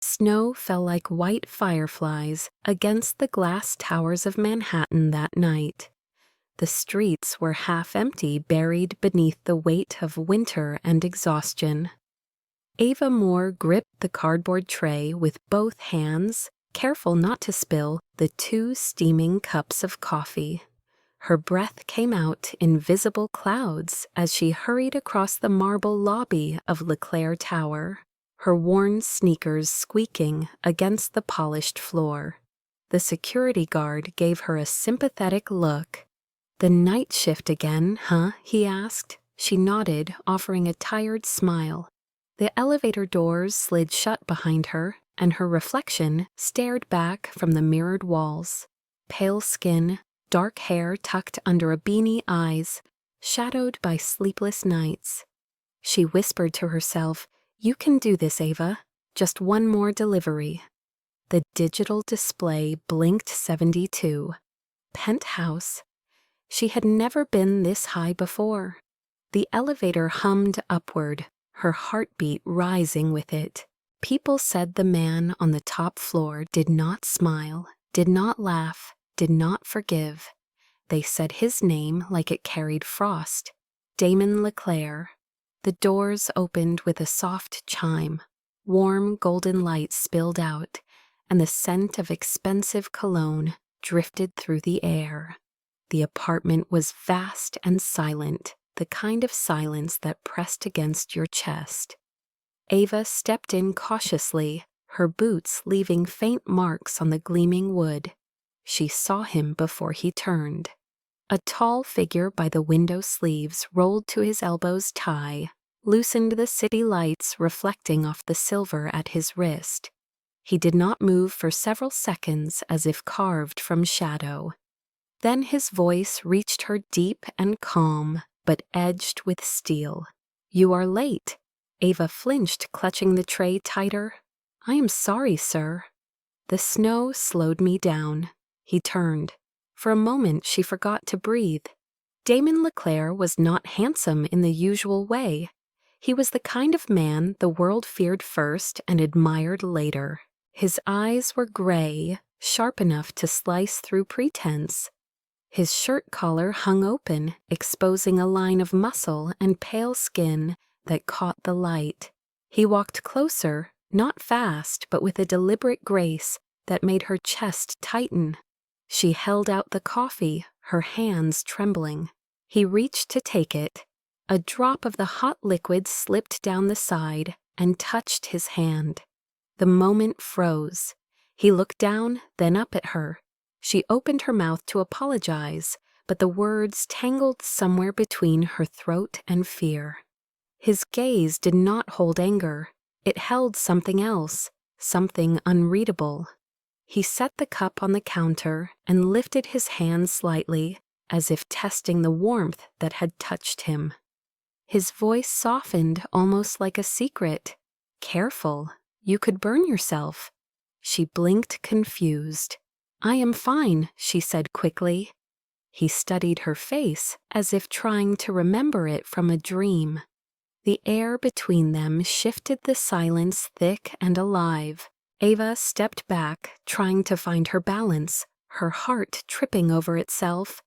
Snow fell like white fireflies against the glass towers of Manhattan that night. The streets were half empty, buried beneath the weight of winter and exhaustion. Ava Moore gripped the cardboard tray with both hands, careful not to spill the 2 steaming cups of coffee. Her breath came out in visible clouds as she hurried across the marble lobby of LeClaire Tower, her worn sneakers squeaking against the polished floor. The security guard gave her a sympathetic look. "The night shift again, huh?" he asked. She nodded, offering a tired smile. The elevator doors slid shut behind her, and her reflection stared back from the mirrored walls. Pale skin, dark hair tucked under a beanie, eyes shadowed by sleepless nights. She whispered to herself, "You can do this, Ava. Just one more delivery." The digital display blinked 72. Penthouse. She had never been this high before. The elevator hummed upward, her heartbeat rising with it. People said the man on the top floor did not smile, did not laugh, did not forgive. They said his name like it carried frost. Damon LeClaire. The doors opened with a soft chime. Warm golden light spilled out, and the scent of expensive cologne drifted through the air. The apartment was vast and silent, the kind of silence that pressed against your chest. Ava stepped in cautiously, her boots leaving faint marks on the gleaming wood. She saw him before he turned. A tall figure by the window sleeves rolled to his elbows tie, loosened the city lights reflecting off the silver at his wrist. He did not move for several seconds as if carved from shadow. Then his voice reached her deep and calm, but edged with steel. "You are late." Ava flinched, clutching the tray tighter. "I am sorry, sir." "The snow slowed me down." He turned. For a moment she forgot to breathe. Damon LeClaire was not handsome in the usual way. He was the kind of man the world feared first and admired later. His eyes were gray, sharp enough to slice through pretense. His shirt collar hung open, exposing a line of muscle and pale skin that caught the light. He walked closer, not fast, but with a deliberate grace that made her chest tighten. She held out the coffee, her hands trembling. He reached to take it. A drop of the hot liquid slipped down the side and touched his hand. The moment froze. He looked down, then up at her. She opened her mouth to apologize, but the words tangled somewhere between her throat and fear. His gaze did not hold anger. It held something else, something unreadable. He set the cup on the counter and lifted his hand slightly, as if testing the warmth that had touched him. His voice softened almost like a secret. "Careful, you could burn yourself." She blinked, confused. "I am fine," she said quickly. He studied her face as if trying to remember it from a dream. The air between them shifted, the silence thick and alive. Ava stepped back, trying to find her balance, her heart tripping over itself.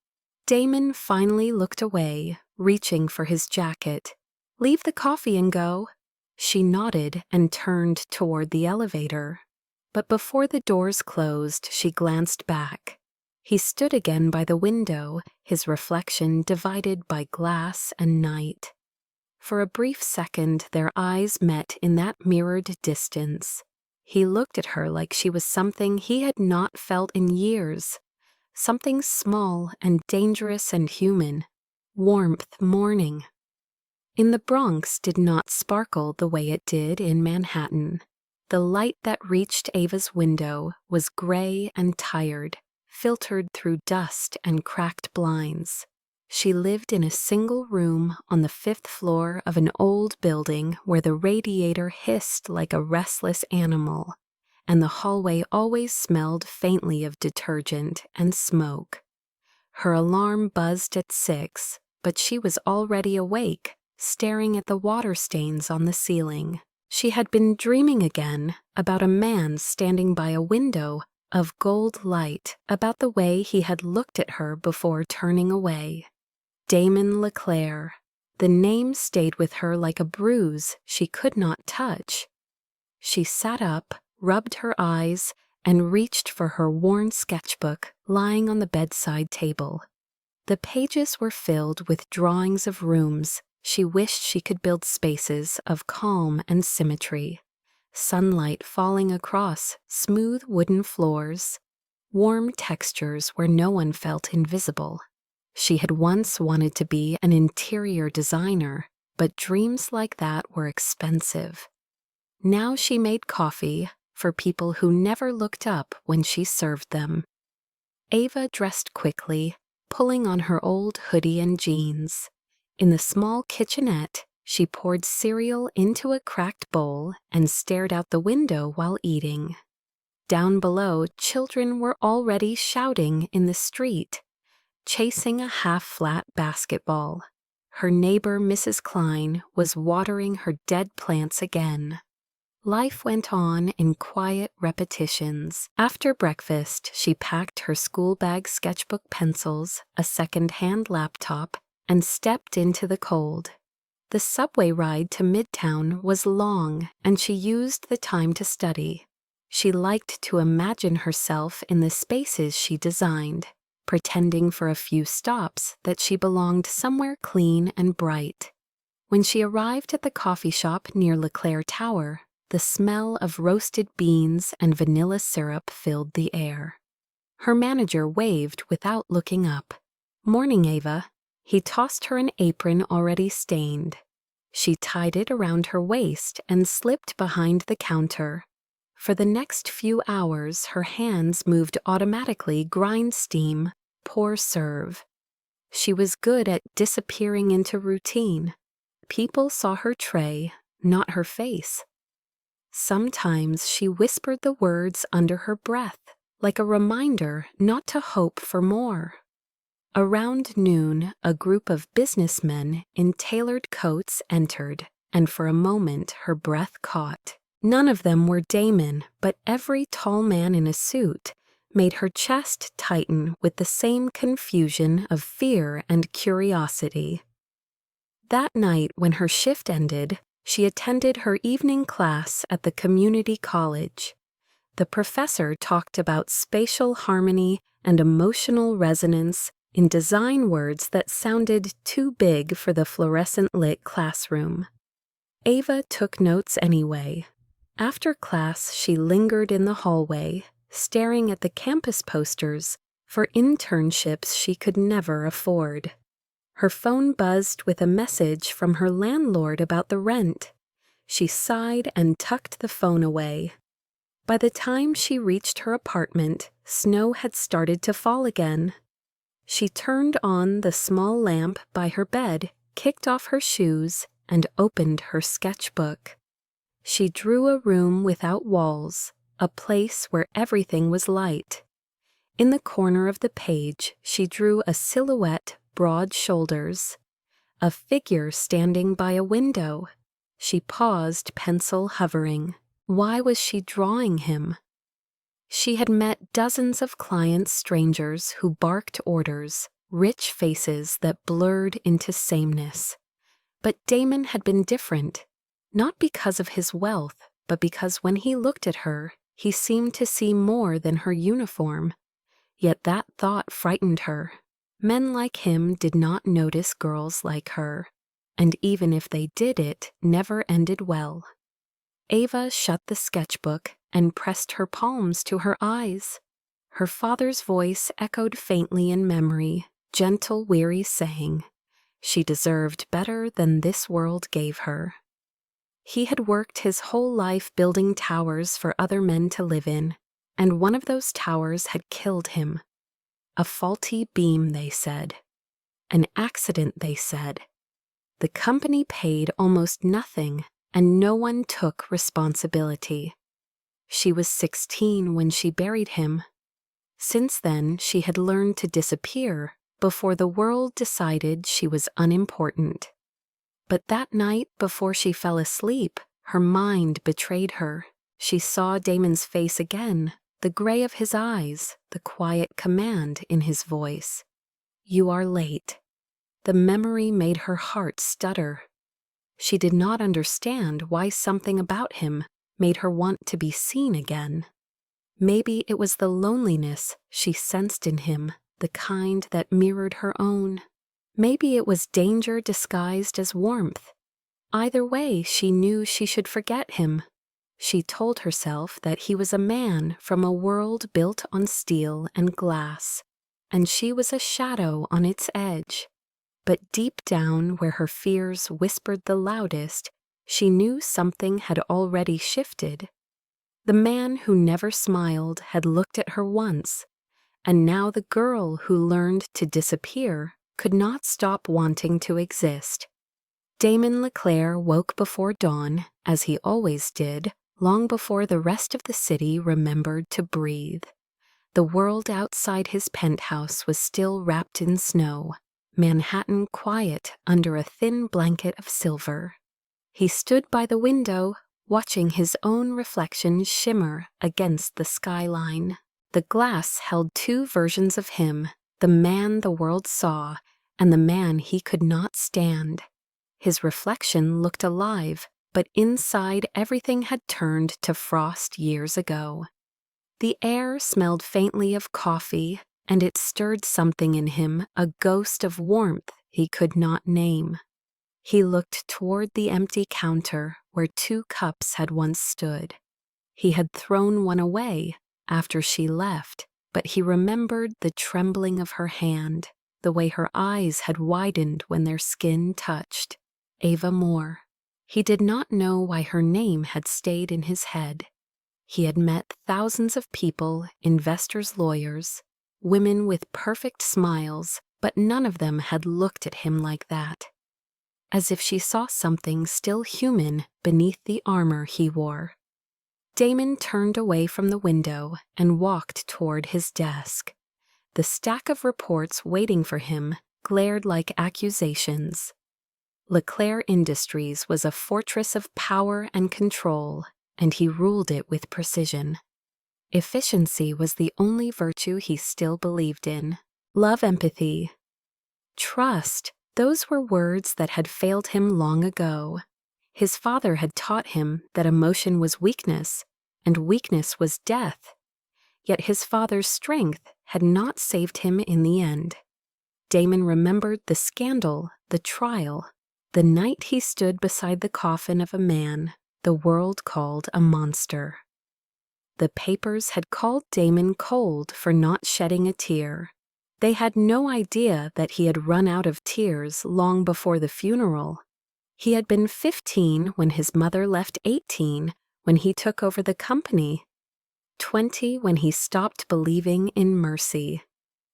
Damon finally looked away, reaching for his jacket. "Leave the coffee and go." She nodded and turned toward the elevator. But before the doors closed, she glanced back. He stood again by the window, his reflection divided by glass and night. For a brief second, their eyes met in that mirrored distance. He looked at her like she was something he had not felt in years, something small and dangerous and human. Warmth, morning. In the Bronx did not sparkle the way it did in Manhattan. The light that reached Ava's window was gray and tired, filtered through dust and cracked blinds. She lived in a single room on the 5th floor of an old building where the radiator hissed like a restless animal, and the hallway always smelled faintly of detergent and smoke. Her alarm buzzed at 6, but she was already awake, staring at the water stains on the ceiling. She had been dreaming again, about a man standing by a window of gold light, about the way he had looked at her before turning away. Damon Leclerc. The name stayed with her like a bruise she could not touch. She sat up, rubbed her eyes, and reached for her worn sketchbook lying on the bedside table. The pages were filled with drawings of rooms she wished she could build, spaces of calm and symmetry. Sunlight falling across smooth wooden floors, warm textures where no one felt invisible. She had once wanted to be an interior designer, but dreams like that were expensive. Now she made coffee for people who never looked up when she served them. Ava dressed quickly, pulling on her old hoodie and jeans. In the small kitchenette, she poured cereal into a cracked bowl and stared out the window while eating. Down below, children were already shouting in the street, chasing a half-flat basketball. Her neighbor, Mrs. Klein, was watering her dead plants again. Life went on in quiet repetitions. After breakfast, she packed her school bag, sketchbook, pencils, a second-hand laptop, and stepped into the cold. The subway ride to Midtown was long, and she used the time to study. She liked to imagine herself in the spaces she designed, pretending for a few stops that she belonged somewhere clean and bright. When she arrived at the coffee shop near Leclerc Tower, the smell of roasted beans and vanilla syrup filled the air. Her manager waved without looking up. "Morning, Ava." He tossed her an apron already stained. She tied it around her waist and slipped behind the counter. For the next few hours, her hands moved automatically: grind, steam, pour, serve. She was good at disappearing into routine. People saw her tray, not her face. Sometimes she whispered the words under her breath, like a reminder not to hope for more. Around noon, a group of businessmen in tailored coats entered, and for a moment her breath caught. None of them were Damon, but every tall man in a suit made her chest tighten with the same confusion of fear and curiosity. That night, when her shift ended, she attended her evening class at the community college. The professor talked about spatial harmony and emotional resonance in design words that sounded too big for the fluorescent-lit classroom. Ava took notes anyway. After class, she lingered in the hallway, staring at the campus posters for internships she could never afford. Her phone buzzed with a message from her landlord about the rent. She sighed and tucked the phone away. By the time she reached her apartment, snow had started to fall again. She turned on the small lamp by her bed, kicked off her shoes, and opened her sketchbook. She drew a room without walls, a place where everything was light. In the corner of the page, she drew a silhouette, broad shoulders, a figure standing by a window. She paused, pencil hovering. Why was she drawing him? She had met dozens of clients, strangers who barked orders, rich faces that blurred into sameness. But Damon had been different, not because of his wealth, but because when he looked at her, he seemed to see more than her uniform. Yet that thought frightened her. Men like him did not notice girls like her, and even if they did, it never ended well. Ava shut the sketchbook and pressed her palms to her eyes. Her father's voice echoed faintly in memory, gentle, weary saying, she deserved better than this world gave her. He had worked his whole life building towers for other men to live in, and one of those towers had killed him. A faulty beam, they said. An accident, they said. The company paid almost nothing, and no one took responsibility. She was 16 when she buried him. Since then, she had learned to disappear before the world decided she was unimportant. But that night, before she fell asleep, her mind betrayed her. She saw Damon's face again, the gray of his eyes, the quiet command in his voice. "You are late." The memory made her heart stutter. She did not understand why something about him made her want to be seen again. Maybe it was the loneliness she sensed in him, the kind that mirrored her own. Maybe it was danger disguised as warmth. Either way, she knew she should forget him. She told herself that he was a man from a world built on steel and glass, and she was a shadow on its edge. But deep down, where her fears whispered the loudest, she knew something had already shifted. The man who never smiled had looked at her once, and now the girl who learned to disappear could not stop wanting to exist. Damon Leclerc woke before dawn, as he always did, long before the rest of the city remembered to breathe. The world outside his penthouse was still wrapped in snow, Manhattan quiet under a thin blanket of silver. He stood by the window, watching his own reflection shimmer against the skyline. The glass held two versions of him, the man the world saw and the man he could not stand. His reflection looked alive, but inside everything had turned to frost years ago. The air smelled faintly of coffee, and it stirred something in him, a ghost of warmth he could not name. He looked toward the empty counter where two cups had once stood. He had thrown one away after she left, but he remembered the trembling of her hand, the way her eyes had widened when their skin touched. Ava Moore. He did not know why her name had stayed in his head. He had met thousands of people, investors, lawyers, women with perfect smiles, but none of them had looked at him like that. As if she saw something still human beneath the armor he wore. Damon turned away from the window and walked toward his desk. The stack of reports waiting for him glared like accusations. Leclerc Industries was a fortress of power and control, and he ruled it with precision. Efficiency was the only virtue he still believed in. Love, empathy, trust. Those were words that had failed him long ago. His father had taught him that emotion was weakness, and weakness was death. Yet his father's strength had not saved him in the end. Damon remembered the scandal, the trial, the night he stood beside the coffin of a man the world called a monster. The papers had called Damon cold for not shedding a tear. They had no idea that he had run out of tears long before the funeral. He had been 15 when his mother left, 18 when he took over the company, 20 when he stopped believing in mercy.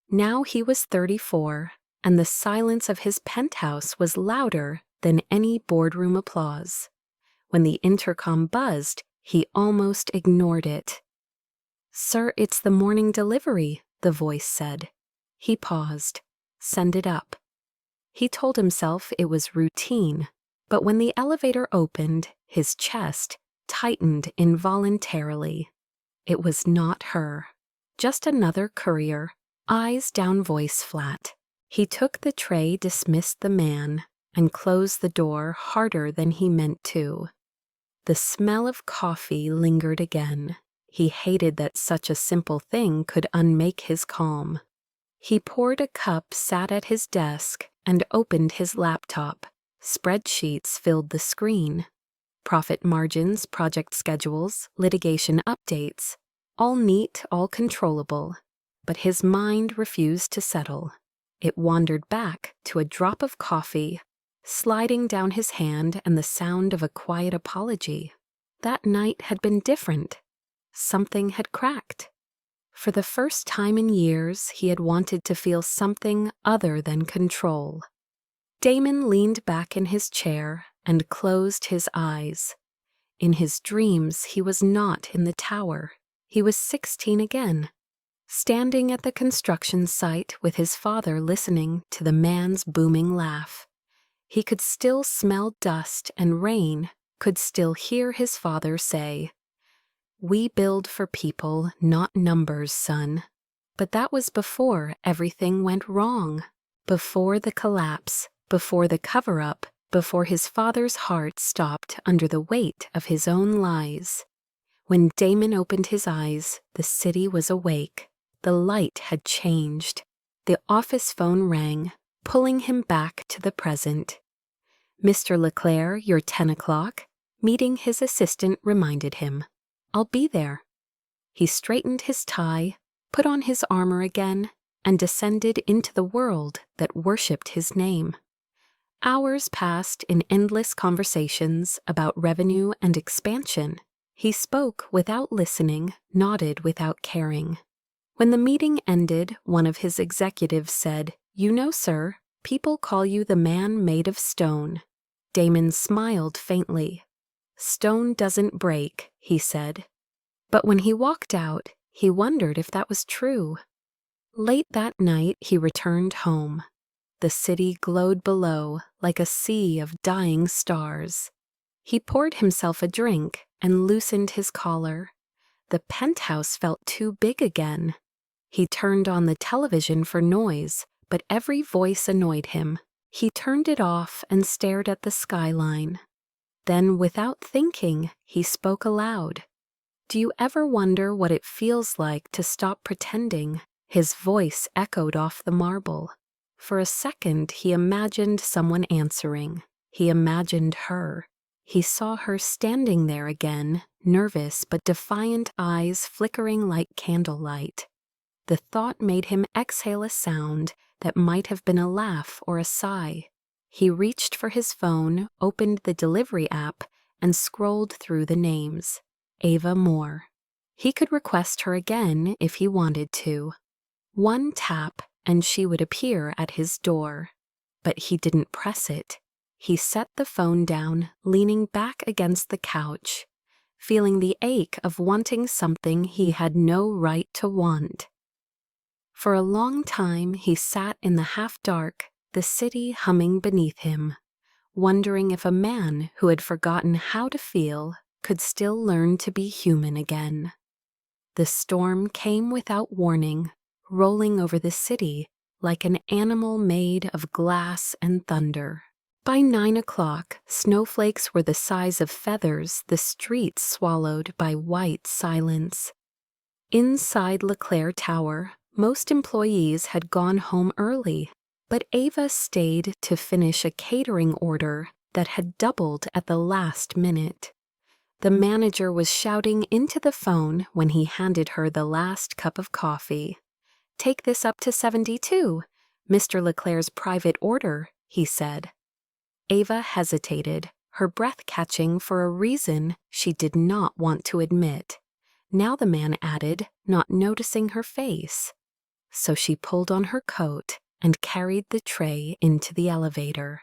Now he was 34, and the silence of his penthouse was louder than any boardroom applause. When the intercom buzzed, he almost ignored it. "Sir, it's the morning delivery," the voice said. He paused. "Send it up." He told himself it was routine, but when the elevator opened, his chest tightened involuntarily. It was not her. Just another courier, eyes down, voice flat. He took the tray, dismissed the man, and closed the door harder than he meant to. The smell of coffee lingered again. He hated that such a simple thing could unmake his calm. He poured a cup, sat at his desk, and opened his laptop. Spreadsheets filled the screen. Profit margins, project schedules, litigation updates. All neat, all controllable. But his mind refused to settle. It wandered back to a drop of coffee, sliding down his hand, and the sound of a quiet apology. That night had been different. Something had cracked. For the first time in years, he had wanted to feel something other than control. Damon leaned back in his chair and closed his eyes. In his dreams, he was not in the tower. He was 16 again, standing at the construction site with his father listening to the man's booming laugh. He could still smell dust and rain, could still hear his father say, We build for people, not numbers, son. But that was before everything went wrong. Before the collapse, before the cover-up, before his father's heart stopped under the weight of his own lies. When Damon opened his eyes, the city was awake. The light had changed. The office phone rang, pulling him back to the present. Mr. Leclerc, your 10 o'clock. Meeting his assistant reminded him. I'll be there. He straightened his tie, put on his armor again, and descended into the world that worshipped his name. Hours passed in endless conversations about revenue and expansion. He spoke without listening, nodded without caring. When the meeting ended, one of his executives said, "You know, sir, people call you the man made of stone." Damon smiled faintly. "Stone doesn't break," he said. But when he walked out, he wondered if that was true. Late that night, he returned home. The city glowed below like a sea of dying stars. He poured himself a drink and loosened his collar. The penthouse felt too big again. He turned on the television for noise, but every voice annoyed him. He turned it off and stared at the skyline. Then, without thinking, he spoke aloud. "Do you ever wonder what it feels like to stop pretending?" His voice echoed off the marble. For a second, he imagined someone answering. He imagined her. He saw her standing there again, nervous but defiant eyes flickering like candlelight. The thought made him exhale a sound that might have been a laugh or a sigh. He reached for his phone, opened the delivery app, and scrolled through the names. Ava Moore. He could request her again if he wanted to. One tap, and she would appear at his door. But he didn't press it. He set the phone down, leaning back against the couch, feeling the ache of wanting something he had no right to want. For a long time he sat in the half-dark, the city humming beneath him, wondering if a man who had forgotten how to feel could still learn to be human again. The storm came without warning, rolling over the city like an animal made of glass and thunder. By 9 o'clock, snowflakes were the size of feathers, the streets swallowed by white silence. Inside Leclerc Tower, most employees had gone home early, but Ava stayed to finish a catering order that had doubled at the last minute. The manager was shouting into the phone when he handed her the last cup of coffee. "Take this up to 72, Mr. Leclerc's private order," he said. Ava hesitated, her breath catching for a reason she did not want to admit. Now the man added, not noticing her face. So she pulled on her coat and carried the tray into the elevator.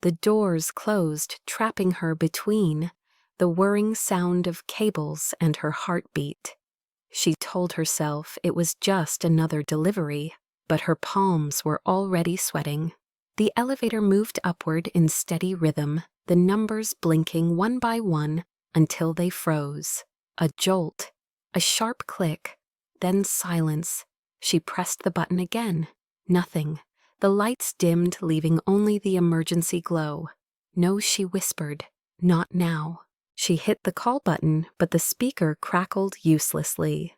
The doors closed, trapping her between, the whirring sound of cables and her heartbeat. She told herself it was just another delivery, but her palms were already sweating. The elevator moved upward in steady rhythm, the numbers blinking one by one until they froze. A jolt, a sharp click, then silence. She pressed the button again. Nothing. The lights dimmed, leaving only the emergency glow. "No," she whispered. "Not now." She hit the call button, but the speaker crackled uselessly.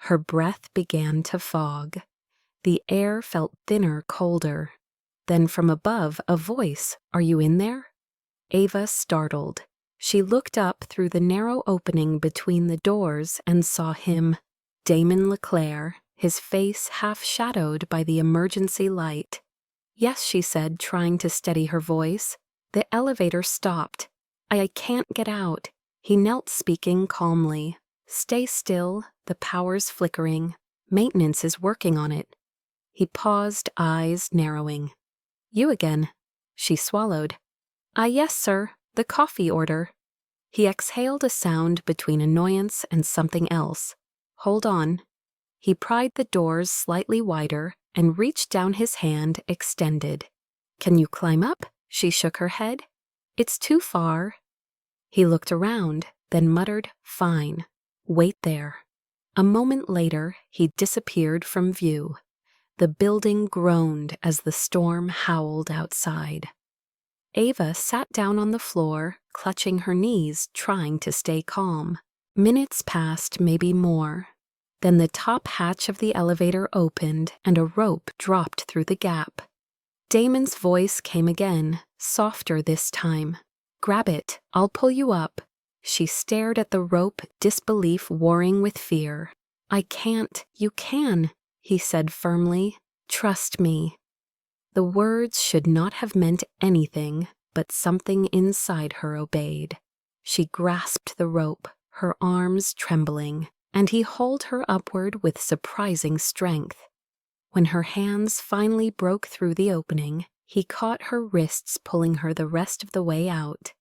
Her breath began to fog. The air felt thinner, colder. Then from above, a voice, "Are you in there?" Ava startled. She looked up through the narrow opening between the doors and saw him, Damon Leclerc, his face half-shadowed by the emergency light. "Yes," she said, trying to steady her voice. The elevator stopped. I can't get out." He knelt, speaking calmly. "Stay still, the power's flickering. Maintenance is working on it." He paused, eyes narrowing. "You again." She swallowed. Yes, sir. The coffee order." He exhaled a sound between annoyance and something else. "Hold on." He pried the doors slightly wider and reached down, his hand extended. "Can you climb up?" She shook her head. "It's too far." He looked around, then muttered, "Fine." Wait there." A moment later, he disappeared from view. The building groaned as the storm howled outside. Ava sat down on the floor, clutching her knees, trying to stay calm. Minutes passed, maybe more. Then the top hatch of the elevator opened and a rope dropped through the gap. Damon's voice came again, softer this time. "Grab it, I'll pull you up." She stared at the rope, disbelief warring with fear. "I can't, you can," he said firmly. "Trust me." The words should not have meant anything, but something inside her obeyed. She grasped the rope, her arms trembling, and he hauled her upward with surprising strength. When her hands finally broke through the opening, he caught her wrists, pulling her the rest of the way out.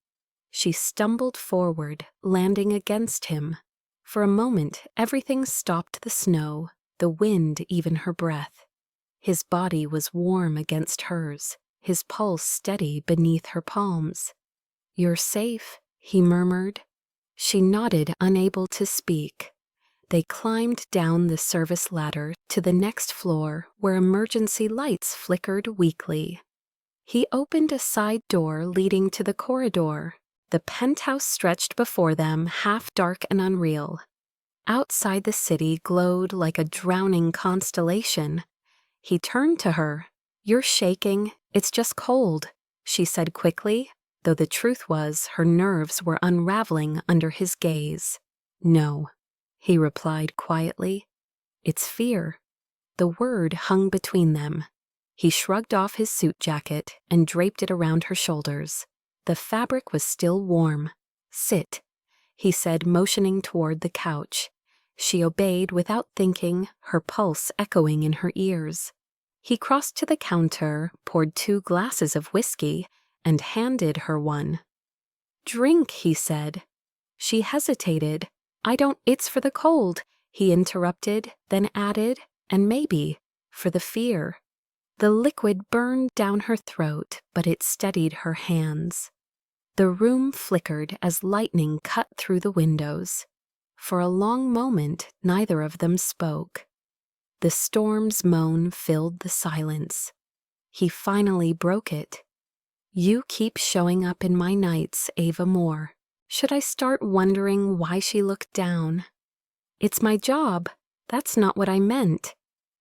She stumbled forward, landing against him. For a moment, everything stopped: the snow, the wind, even her breath. His body was warm against hers, his pulse steady beneath her palms. "You're safe," he murmured. She nodded, unable to speak. They climbed down the service ladder to the next floor, where emergency lights flickered weakly. He opened a side door leading to the corridor. The penthouse stretched before them, half dark and unreal. Outside, the city glowed like a drowning constellation. He turned to her. "You're shaking. It's just cold," she said quickly, though the truth was her nerves were unraveling under his gaze. "No," he replied quietly. "It's fear." The word hung between them. He shrugged off his suit jacket and draped it around her shoulders. The fabric was still warm. "Sit," he said, motioning toward the couch. She obeyed without thinking, her pulse echoing in her ears. He crossed to the counter, poured 2 glasses of whiskey, and handed her one. "Drink," he said. She hesitated. It's for the cold," he interrupted, then added, "and maybe for the fear." The liquid burned down her throat, but it steadied her hands. The room flickered as lightning cut through the windows. For a long moment, neither of them spoke. The storm's moan filled the silence. He finally broke it. "You keep showing up in my nights, Ava Moore. Should I start wondering why she looked down?" "It's my job. That's not what I meant."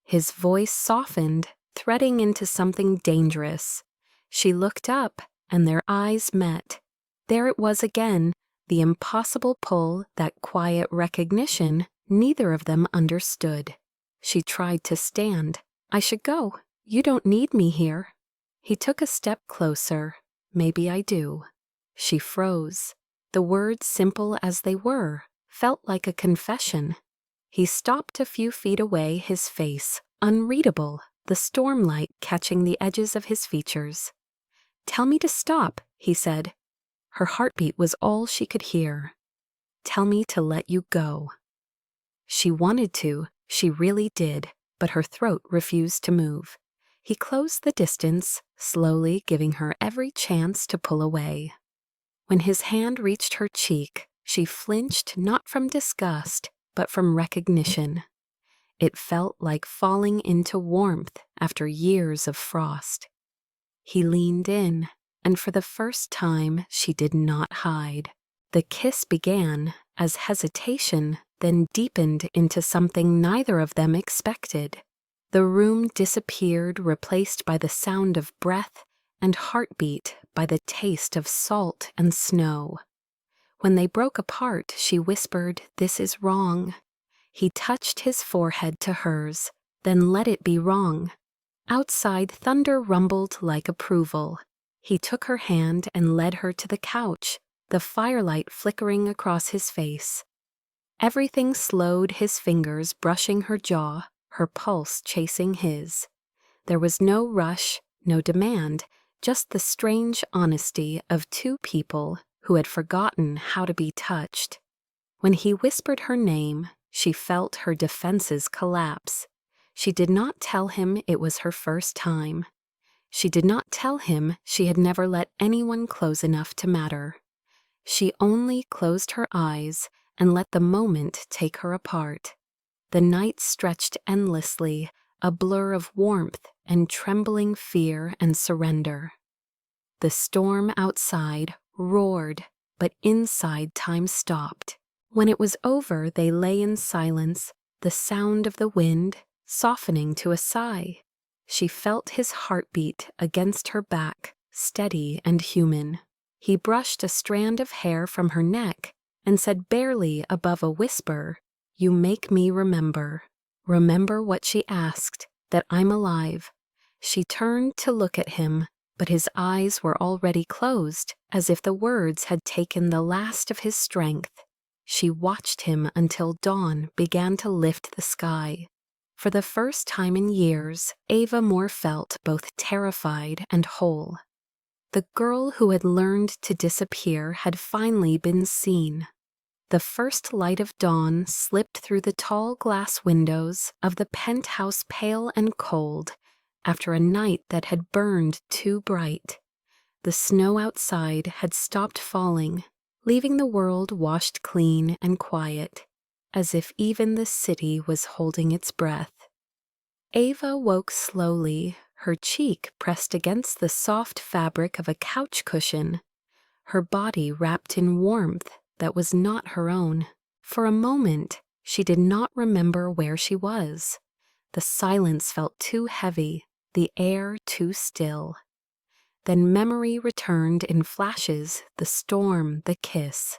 His voice softened, threading into something dangerous. She looked up, and their eyes met. There it was again, the impossible pull, that quiet recognition neither of them understood. She tried to stand. "I should go. You don't need me here." He took a step closer. "Maybe I do." She froze. The words, simple as they were, felt like a confession. He stopped a few feet away, his face unreadable, the stormlight catching the edges of his features. "Tell me to stop," he said. Her heartbeat was all she could hear. "Tell me to let you go." She wanted to, she really did, but her throat refused to move. He closed the distance, slowly, giving her every chance to pull away. When his hand reached her cheek, she flinched, not from disgust, but from recognition. It felt like falling into warmth after years of frost. He leaned in, and for the first time she did not hide. The kiss began as hesitation, then deepened into something neither of them expected. The room disappeared, replaced by the sound of breath, and heartbeat by the taste of salt and snow. When they broke apart, she whispered, "This is wrong." He touched his forehead to hers, then let it be wrong. Outside, thunder rumbled like approval. He took her hand and led her to the couch, the firelight flickering across his face. Everything slowed, his fingers brushing her jaw, her pulse chasing his. There was no rush, no demand, just the strange honesty of 2 people who had forgotten how to be touched. When he whispered her name, she felt her defenses collapse. She did not tell him it was her first time. She did not tell him she had never let anyone close enough to matter. She only closed her eyes and let the moment take her apart. The night stretched endlessly, a blur of warmth and trembling fear and surrender. The storm outside roared, but inside time stopped. When it was over, they lay in silence, the sound of the wind softening to a sigh. She felt his heartbeat against her back, steady and human. He brushed a strand of hair from her neck and said barely above a whisper, "You make me remember." Remember what she asked, that I'm alive. She turned to look at him, but his eyes were already closed, as if the words had taken the last of his strength. She watched him until dawn began to lift the sky. For the first time in years, Ava Moore felt both terrified and whole. The girl who had learned to disappear had finally been seen. The first light of dawn slipped through the tall glass windows of the penthouse, pale and cold, after a night that had burned too bright. The snow outside had stopped falling, leaving the world washed clean and quiet, as if even the city was holding its breath. Ava woke slowly, her cheek pressed against the soft fabric of a couch cushion, her body wrapped in warmth that was not her own. For a moment, she did not remember where she was. The silence felt too heavy, the air too still. Then memory returned in flashes, the storm, the kiss,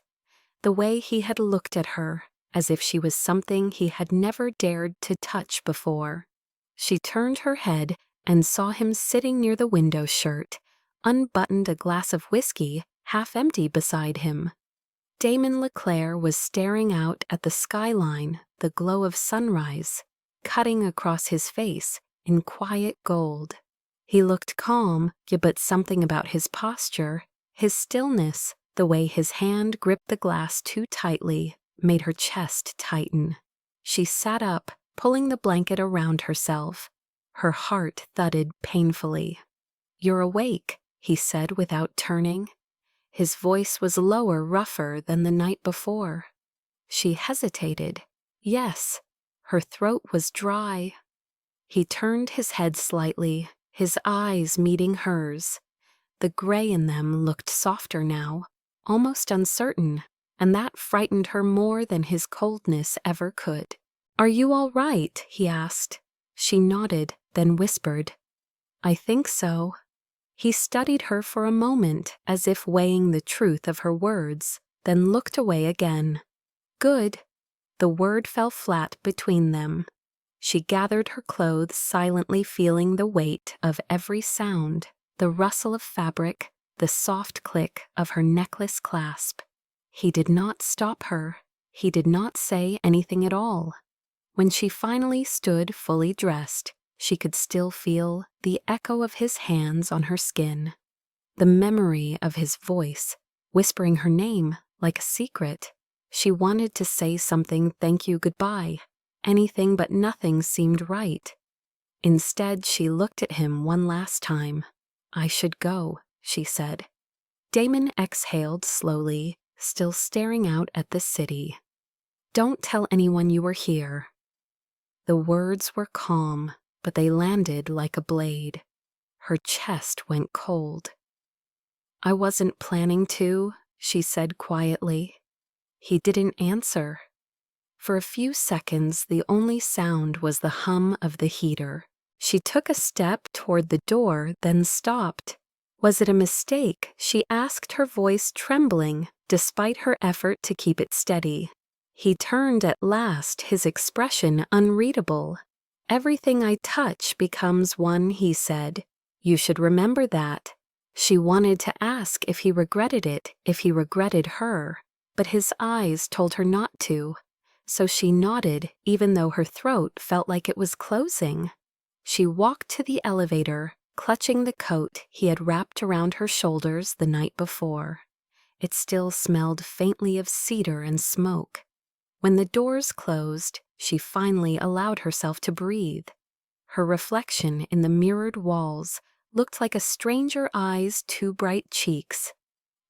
the way he had looked at her, as if she was something he had never dared to touch before. She turned her head and saw him sitting near the window shirt, unbuttoned, a glass of whiskey half empty beside him. Damon LeClaire was staring out at the skyline, the glow of sunrise, cutting across his face in quiet gold. He looked calm, but something about his posture, his stillness, the way his hand gripped the glass too tightly, made her chest tighten. She sat up, pulling the blanket around herself. Her heart thudded painfully. "You're awake," he said without turning. His voice was lower, rougher than the night before. She hesitated. Yes, her throat was dry. He turned his head slightly, his eyes meeting hers. The gray in them looked softer now, almost uncertain, and that frightened her more than his coldness ever could. "Are you all right?" he asked. She nodded, then whispered, "I think so." He studied her for a moment, as if weighing the truth of her words, then looked away again. "Good." The word fell flat between them. She gathered her clothes, silently feeling the weight of every sound, the rustle of fabric, the soft click of her necklace clasp. He did not stop her. He did not say anything at all. When she finally stood fully dressed, she could still feel the echo of his hands on her skin, the memory of his voice, whispering her name like a secret. She wanted to say something, thank you, goodbye, anything, but nothing seemed right. Instead, she looked at him one last time. "I should go," she said. Damon exhaled slowly, still staring out at the city. "Don't tell anyone you were here." The words were calm, but they landed like a blade. Her chest went cold. "I wasn't planning to," she said quietly. He didn't answer. For a few seconds, the only sound was the hum of the heater. She took a step toward the door, then stopped. Was it a mistake? She asked, her voice trembling, despite her effort to keep it steady. He turned at last, his expression unreadable. "Everything I touch becomes one," he said. "You should remember that." She wanted to ask if he regretted it, if he regretted her, but his eyes told her not to. So she nodded, even though her throat felt like it was closing. She walked to the elevator, clutching the coat he had wrapped around her shoulders the night before. It still smelled faintly of cedar and smoke. When the doors closed, she finally allowed herself to breathe. Her reflection in the mirrored walls looked like a stranger eye's two bright cheeks.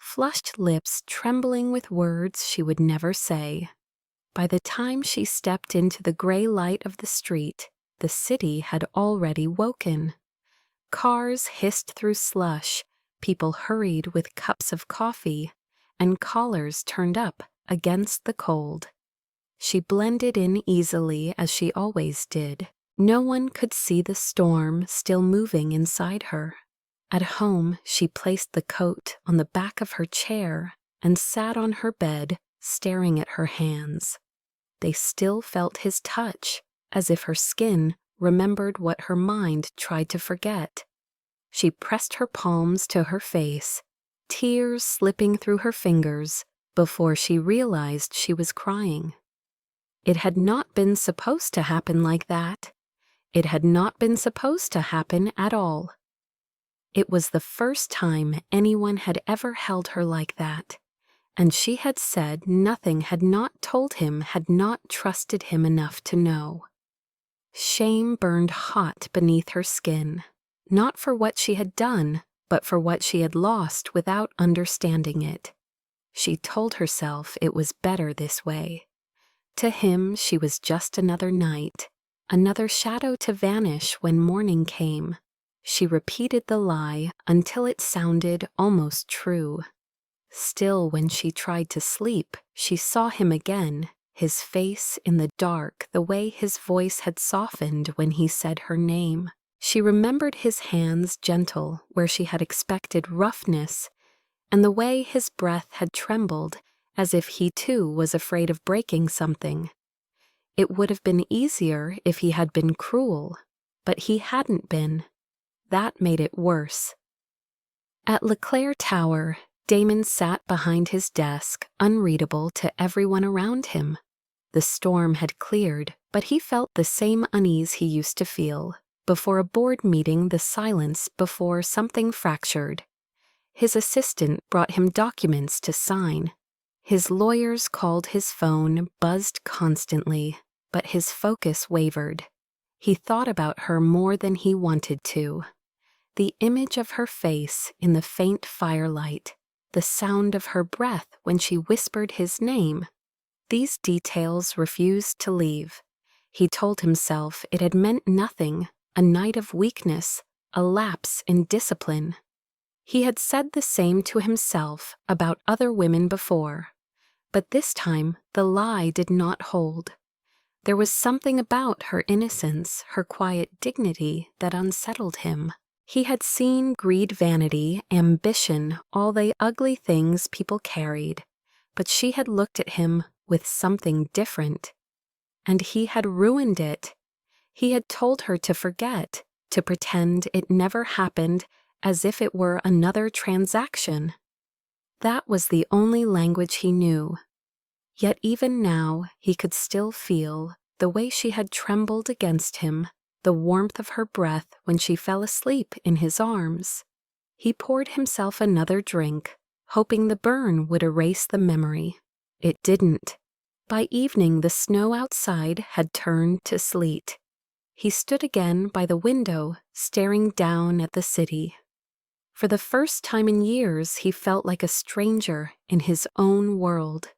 flushed lips trembling with words she would never say. By the time she stepped into the gray light of the street, the city had already woken. Cars hissed through slush, people hurried with cups of coffee, and collars turned up against the cold. She blended in easily as she always did. No one could see the storm still moving inside her. At home, she placed the coat on the back of her chair and sat on her bed, staring at her hands. They still felt his touch, as if her skin remembered what her mind tried to forget. She pressed her palms to her face, tears slipping through her fingers, before she realized she was crying. It had not been supposed to happen like that. It had not been supposed to happen at all. It was the first time anyone had ever held her like that, and she had said nothing had not told him, had not trusted him enough to know. Shame burned hot beneath her skin, not for what she had done, but for what she had lost without understanding it. She told herself it was better this way. To him, she was just another night, another shadow to vanish when morning came. She repeated the lie until it sounded almost true. Still, when she tried to sleep, she saw him again, his face in the dark, the way his voice had softened when he said her name. She remembered his hands gentle where she had expected roughness, and the way his breath had trembled, as if he too was afraid of breaking something. It would have been easier if he had been cruel, but he hadn't been. That made it worse. At LeClaire Tower, Damon sat behind his desk, unreadable to everyone around him. The storm had cleared, but he felt the same unease he used to feel before a board meeting, the silence before something fractured. His assistant brought him documents to sign. His lawyers called, his phone buzzed constantly, but his focus wavered. He thought about her more than he wanted to. The image of her face in the faint firelight, the sound of her breath when she whispered his name. These details refused to leave. He told himself it had meant nothing, a night of weakness, a lapse in discipline. He had said the same to himself about other women before, but this time the lie did not hold. There was something about her innocence, her quiet dignity, that unsettled him. He had seen greed, vanity, ambition, all the ugly things people carried, but she had looked at him with something different. And he had ruined it. He had told her to forget, to pretend it never happened, as if it were another transaction. That was the only language he knew. Yet even now he could still feel the way she had trembled against him, the warmth of her breath when she fell asleep in his arms. He poured himself another drink, hoping the burn would erase the memory. It didn't. By evening the snow outside had turned to sleet. He stood again by the window, staring down at the city. For the first time in years he felt like a stranger in his own world.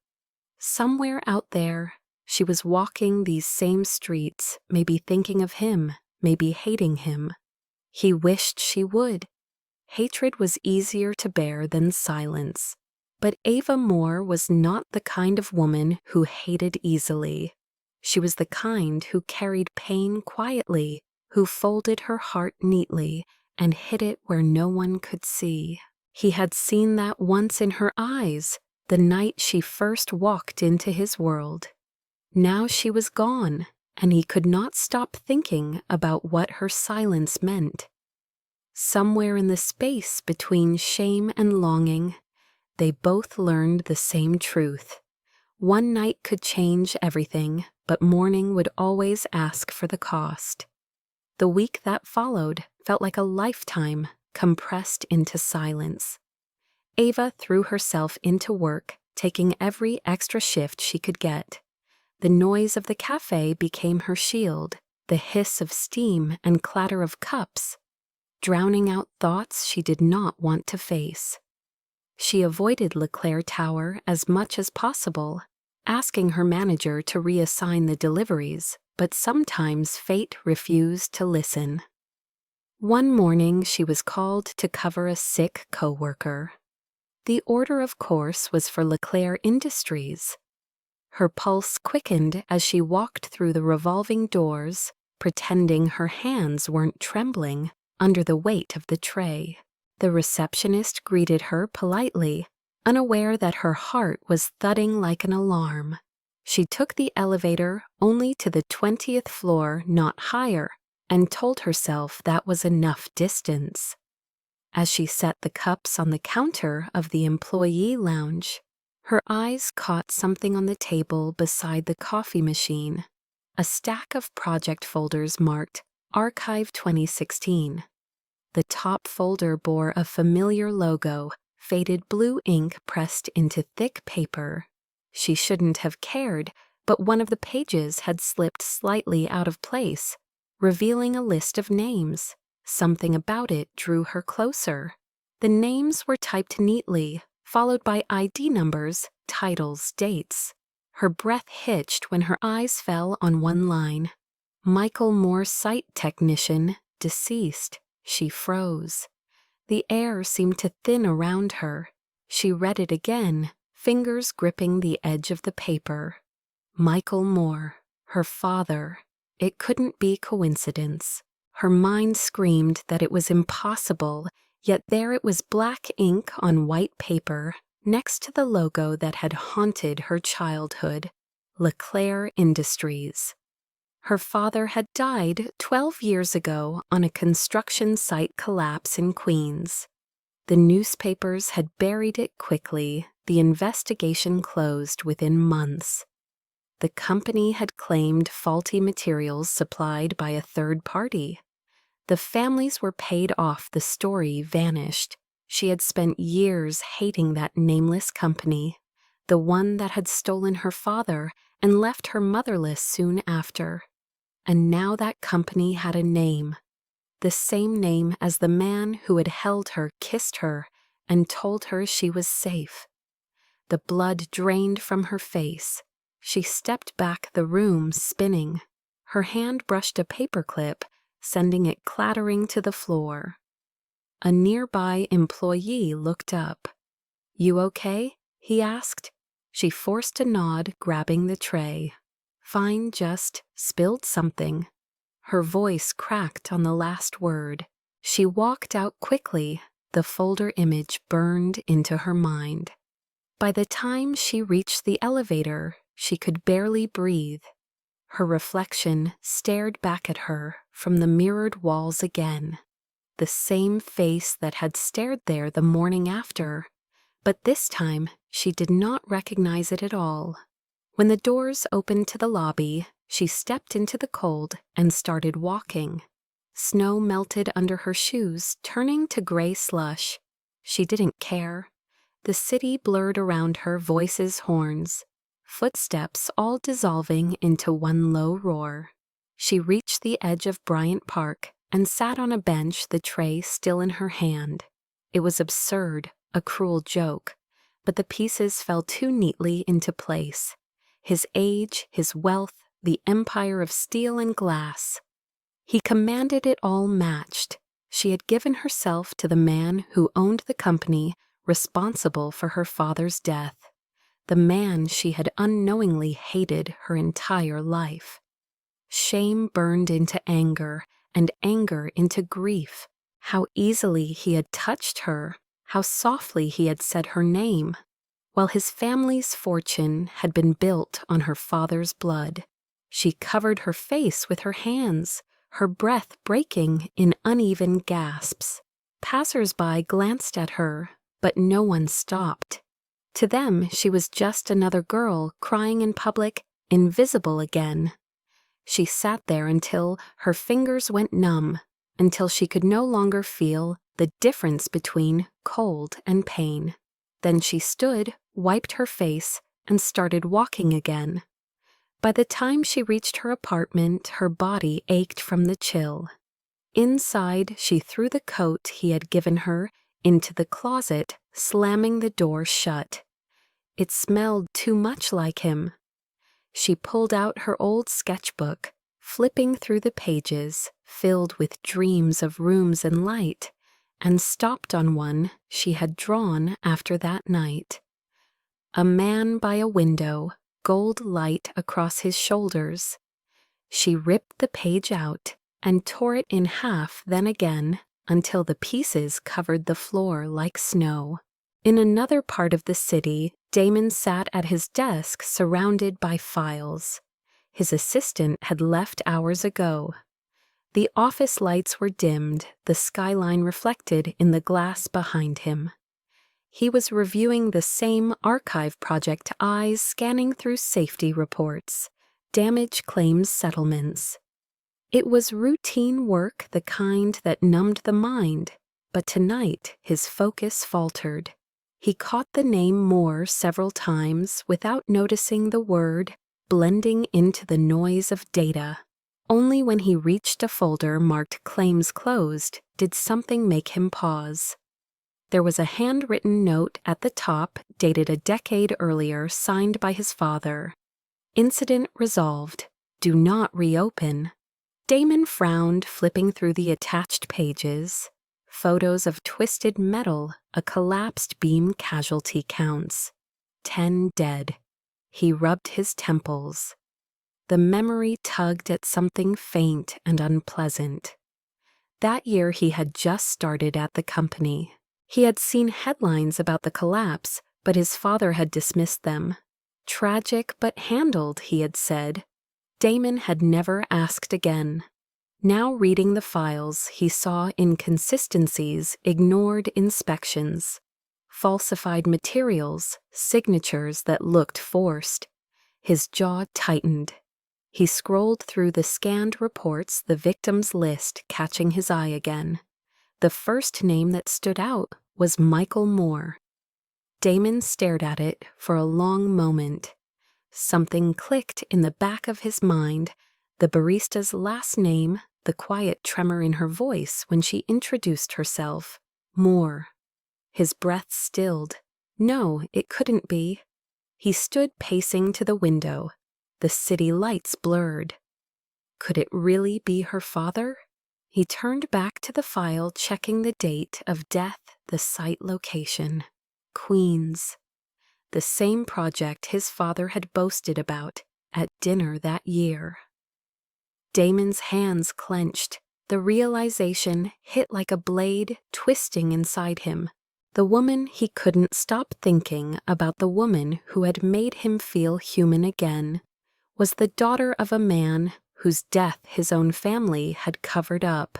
Somewhere out there, she was walking these same streets, maybe thinking of him, maybe hating him. He wished she would. Hatred was easier to bear than silence. But Ava Moore was not the kind of woman who hated easily. She was the kind who carried pain quietly, who folded her heart neatly and hid it where no one could see. He had seen that once in her eyes, the night she first walked into his world. Now she was gone, and he could not stop thinking about what her silence meant. Somewhere in the space between shame and longing, they both learned the same truth. One night could change everything, but morning would always ask for the cost. The week that followed felt like a lifetime compressed into silence. Ava threw herself into work, taking every extra shift she could get. The noise of the cafe became her shield, the hiss of steam and clatter of cups, drowning out thoughts she did not want to face. She avoided LeClaire Tower as much as possible, asking her manager to reassign the deliveries, but sometimes fate refused to listen. One morning she was called to cover a sick coworker. The order, of course, was for LeClaire Industries. Her pulse quickened as she walked through the revolving doors, pretending her hands weren't trembling under the weight of the tray. The receptionist greeted her politely, unaware that her heart was thudding like an alarm. She took the elevator only to the 20th floor, not higher, and told herself that was enough distance. As she set the cups on the counter of the employee lounge, her eyes caught something on the table beside the coffee machine, a stack of project folders marked Archive 2016. The top folder bore a familiar logo, faded blue ink pressed into thick paper. She shouldn't have cared, but one of the pages had slipped slightly out of place, revealing a list of names. Something about it drew her closer. The names were typed neatly, followed by ID numbers, titles, dates. Her breath hitched when her eyes fell on one line. Michael Moore, site technician, deceased. She froze. The air seemed to thin around her. She read it again, fingers gripping the edge of the paper. Michael Moore, her father. It couldn't be coincidence. Her mind screamed that it was impossible, yet there it was, black ink on white paper, next to the logo that had haunted her childhood, LeClaire Industries. Her father had died 12 years ago on a construction site collapse in Queens. The newspapers had buried it quickly. The investigation closed within months. The company had claimed faulty materials supplied by a third party. The families were paid off. The story vanished. She had spent years hating that nameless company, the one that had stolen her father and left her motherless soon after. And now that company had a name, the same name as the man who had held her, kissed her, and told her she was safe. The blood drained from her face. She stepped back, the room spinning. Her hand brushed a paperclip, sending it clattering to the floor. A nearby employee looked up. "You okay?" he asked. She forced a nod, grabbing the tray. "Fine, just spilled something." Her voice cracked on the last word. She walked out quickly. The folder image burned into her mind. By the time she reached the elevator, she could barely breathe. Her reflection stared back at her from the mirrored walls again. The same face that had stared there the morning after, but this time she did not recognize it at all. When the doors opened to the lobby, she stepped into the cold and started walking. Snow melted under her shoes, turning to gray slush. She didn't care. The city blurred around her, voices, horns, footsteps all dissolving into one low roar. She reached the edge of Bryant Park and sat on a bench, the tray still in her hand. It was absurd, a cruel joke, but the pieces fell too neatly into place. His age, his wealth, the empire of steel and glass. He commanded it all matched. She had given herself to the man who owned the company responsible for her father's death, the man she had unknowingly hated her entire life. Shame burned into anger, and anger into grief. How easily he had touched her, how softly he had said her name, while his family's fortune had been built on her father's blood. She covered her face with her hands, her breath breaking in uneven gasps. Passers-by glanced at her, but no one stopped. To them, she was just another girl crying in public, invisible again. She sat there until her fingers went numb, until she could no longer feel the difference between cold and pain. Then she stood, wiped her face, and started walking again. By the time she reached her apartment, her body ached from the chill. Inside, she threw the coat he had given her into the closet, slamming the door shut. It smelled too much like him. She pulled out her old sketchbook, flipping through the pages, filled with dreams of rooms and light, and stopped on one she had drawn after that night. A man by a window, gold light across his shoulders. She ripped the page out and tore it in half, then again, until the pieces covered the floor like snow. In another part of the city, Damon sat at his desk surrounded by files. His assistant had left hours ago. The office lights were dimmed, the skyline reflected in the glass behind him. He was reviewing the same archive project, eyes scanning through safety reports, damage claims settlements. It was routine work, the kind that numbed the mind, but tonight his focus faltered. He caught the name Moore several times without noticing the word, blending into the noise of data. Only when he reached a folder marked Claims Closed did something make him pause. There was a handwritten note at the top, dated a decade earlier, signed by his father. Incident resolved. Do not reopen. Damon frowned, flipping through the attached pages. Photos of twisted metal, a collapsed beam casualty counts. 10 dead. He rubbed his temples. The memory tugged at something faint and unpleasant. That year he had just started at the company. He had seen headlines about the collapse, but his father had dismissed them. Tragic but handled, he had said. Damon had never asked again. Now reading the files, he saw inconsistencies, ignored inspections, falsified materials, signatures that looked forced. His jaw tightened. He scrolled through the scanned reports, the victims' list catching his eye again. The first name that stood out was Michael Moore. Damon stared at it for a long moment. Something clicked in the back of his mind, the barista's last name, the quiet tremor in her voice when she introduced herself. Moore. His breath stilled. No, it couldn't be. He stood pacing to the window. The city lights blurred. Could it really be her father? He turned back to the file, checking the date of death, the site location. Queens. The same project his father had boasted about at dinner that year. Damon's hands clenched. The realization hit like a blade, twisting inside him. The woman he couldn't stop thinking about, the woman who had made him feel human again, was the daughter of a man whose death his own family had covered up.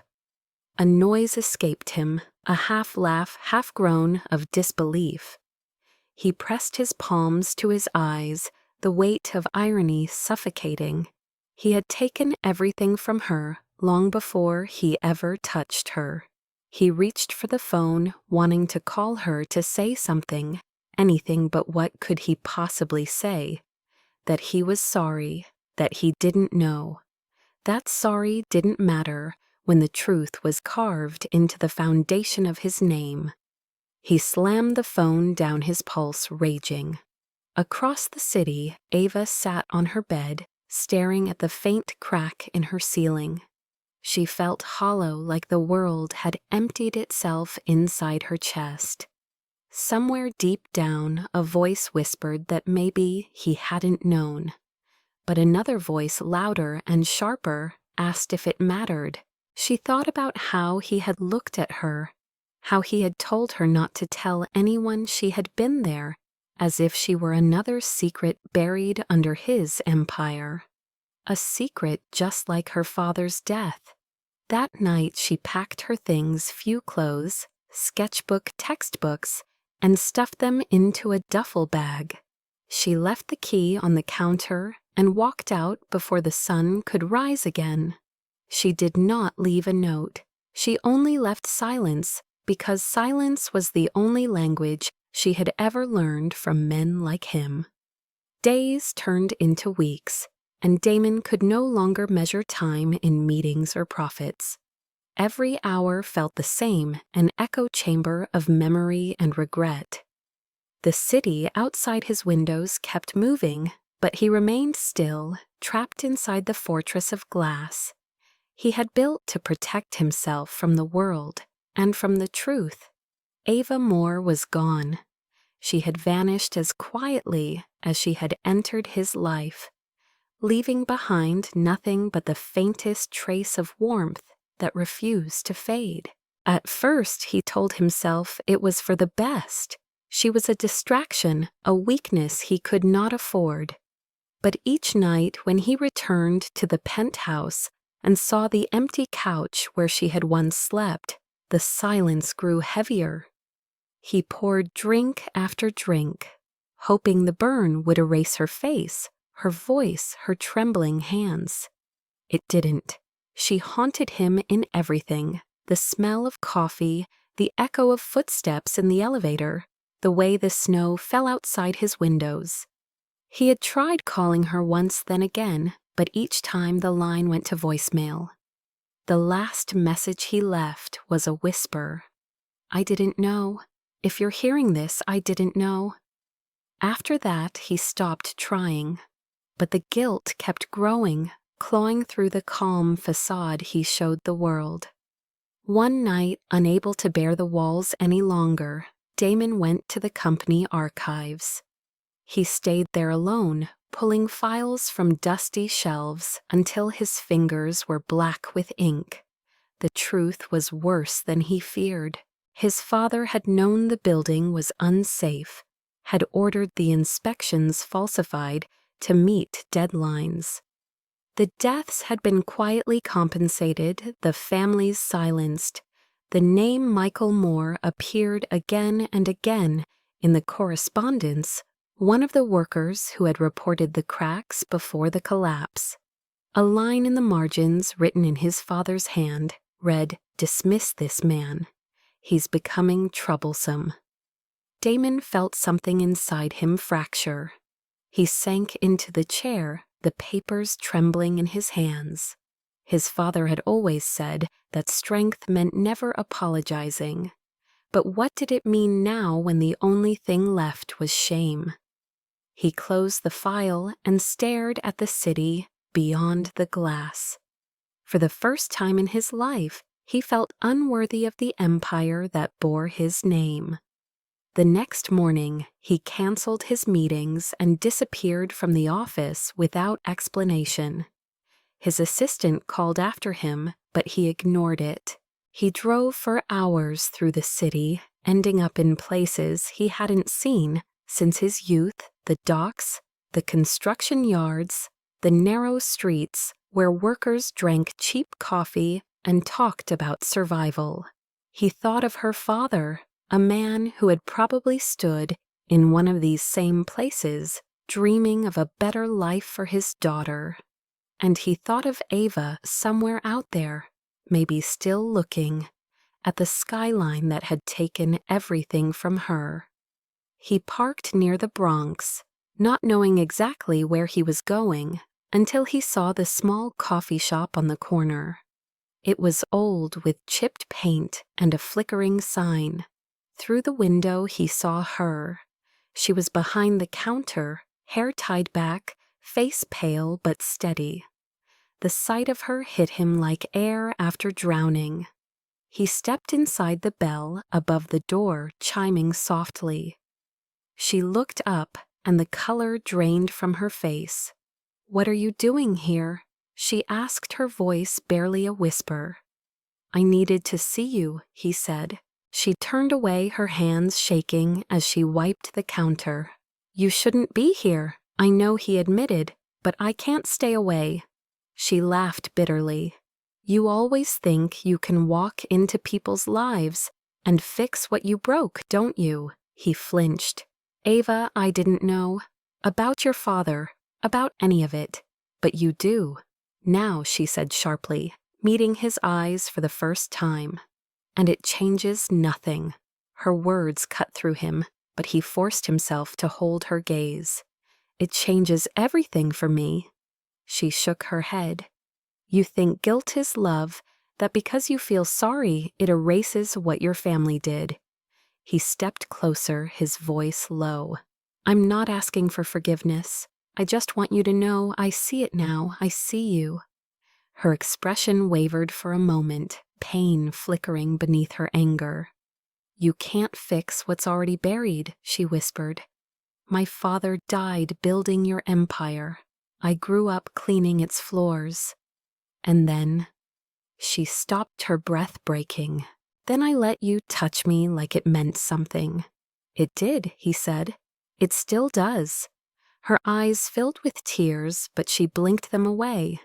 A noise escaped him, a half-laugh, half-groan of disbelief. He pressed his palms to his eyes, the weight of irony suffocating. He had taken everything from her long before he ever touched her. He reached for the phone, wanting to call her to say something, anything but what could he possibly say? That he was sorry, that he didn't know. That sorry didn't matter when the truth was carved into the foundation of his name. He slammed the phone down, his pulse raging. Across the city, Ava sat on her bed, staring at the faint crack in her ceiling. She felt hollow, like the world had emptied itself inside her chest. Somewhere deep down, a voice whispered that maybe he hadn't known. But another voice, louder and sharper, asked if it mattered. She thought about how he had looked at her, how he had told her not to tell anyone she had been there, as if she were another secret buried under his empire. A secret just like her father's death. That night she packed her things, few clothes, sketchbook, textbooks, and stuffed them into a duffel bag. She left the key on the counter and walked out before the sun could rise again. She did not leave a note. She only left silence, because silence was the only language she had ever learned from men like him. Days turned into weeks, and Damon could no longer measure time in meetings or profits. Every hour felt the same, an echo chamber of memory and regret. The city outside his windows kept moving, but he remained still, trapped inside the fortress of glass he had built to protect himself from the world and from the truth. Ava Moore was gone. She had vanished as quietly as she had entered his life, leaving behind nothing but the faintest trace of warmth that refused to fade. At first, he told himself it was for the best. She was a distraction, a weakness he could not afford. But each night when he returned to the penthouse and saw the empty couch where she had once slept, the silence grew heavier. He poured drink after drink, hoping the burn would erase her face, her voice, her trembling hands. It didn't. She haunted him in everything: the smell of coffee, the echo of footsteps in the elevator, the way the snow fell outside his windows. He had tried calling her once, then again, but each time the line went to voicemail. The last message he left was a whisper. "I didn't know. If you're hearing this, I didn't know." After that, he stopped trying. But the guilt kept growing, clawing through the calm facade he showed the world. One night, unable to bear the walls any longer, Damon went to the company archives. He stayed there alone, pulling files from dusty shelves until his fingers were black with ink. The truth was worse than he feared. His father had known the building was unsafe, had ordered the inspections falsified to meet deadlines. The deaths had been quietly compensated, the families silenced. The name Michael Moore appeared again and again in the correspondence, one of the workers who had reported the cracks before the collapse. A line in the margins, written in his father's hand, read, "Dismiss this man. He's becoming troublesome." Damon felt something inside him fracture. He sank into the chair, the papers trembling in his hands. His father had always said that strength meant never apologizing. But what did it mean now when the only thing left was shame? He closed the file and stared at the city beyond the glass. For the first time in his life, he felt unworthy of the empire that bore his name. The next morning, he canceled his meetings and disappeared from the office without explanation. His assistant called after him, but he ignored it. He drove for hours through the city, ending up in places he hadn't seen since his youth: the docks, the construction yards, the narrow streets where workers drank cheap coffee and talked about survival. He thought of her father, a man who had probably stood in one of these same places, dreaming of a better life for his daughter. And he thought of Ava somewhere out there, maybe still looking, at the skyline that had taken everything from her. He parked near the Bronx, not knowing exactly where he was going, until he saw the small coffee shop on the corner. It was old with chipped paint and a flickering sign. Through the window he saw her. She was behind the counter, hair tied back, face pale but steady. The sight of her hit him like air after drowning. He stepped inside the bell above the door, chiming softly. She looked up, and the color drained from her face. "What are you doing here?" she asked, her voice barely a whisper. "I needed to see you," he said. She turned away, her hands shaking as she wiped the counter. "You shouldn't be here," I know he admitted, "but I can't stay away." She laughed bitterly. "You always think you can walk into people's lives and fix what you broke, don't you?" He flinched. "Ava, I didn't know about your father, about any of it. But you do." "Now," she said sharply, meeting his eyes for the first time. "And it changes nothing." Her words cut through him, but he forced himself to hold her gaze. "It changes everything for me." She shook her head. "You think guilt is love, that because you feel sorry, it erases what your family did. He stepped closer, his voice low. I'm not asking for forgiveness. I just want you to know I see it now. I see you. Her expression wavered for a moment, pain flickering beneath her anger. You can't fix what's already buried, she whispered. My father died building your empire. I grew up cleaning its floors. And then, she stopped, her breath breaking. Then I let you touch me like it meant something. It did, he said. It still does. Her eyes filled with tears, but she blinked them away.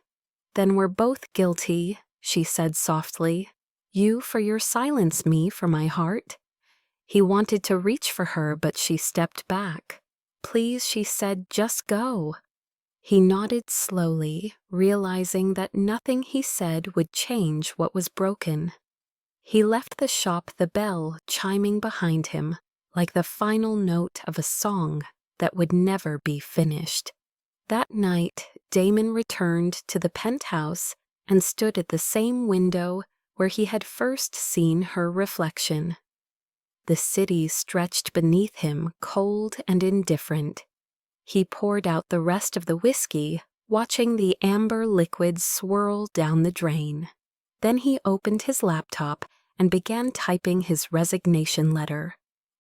Then we're both guilty, she said softly. You for your silence, me for my heart. He wanted to reach for her, but she stepped back. Please, she said, just go. He nodded slowly, realizing that nothing he said would change what was broken. He left the shop, the bell chiming behind him, like the final note of a song that would never be finished. That night, Damon returned to the penthouse and stood at the same window where he had first seen her reflection. The city stretched beneath him, cold and indifferent. He poured out the rest of the whiskey, watching the amber liquid swirl down the drain. Then he opened his laptop and began typing his resignation letter.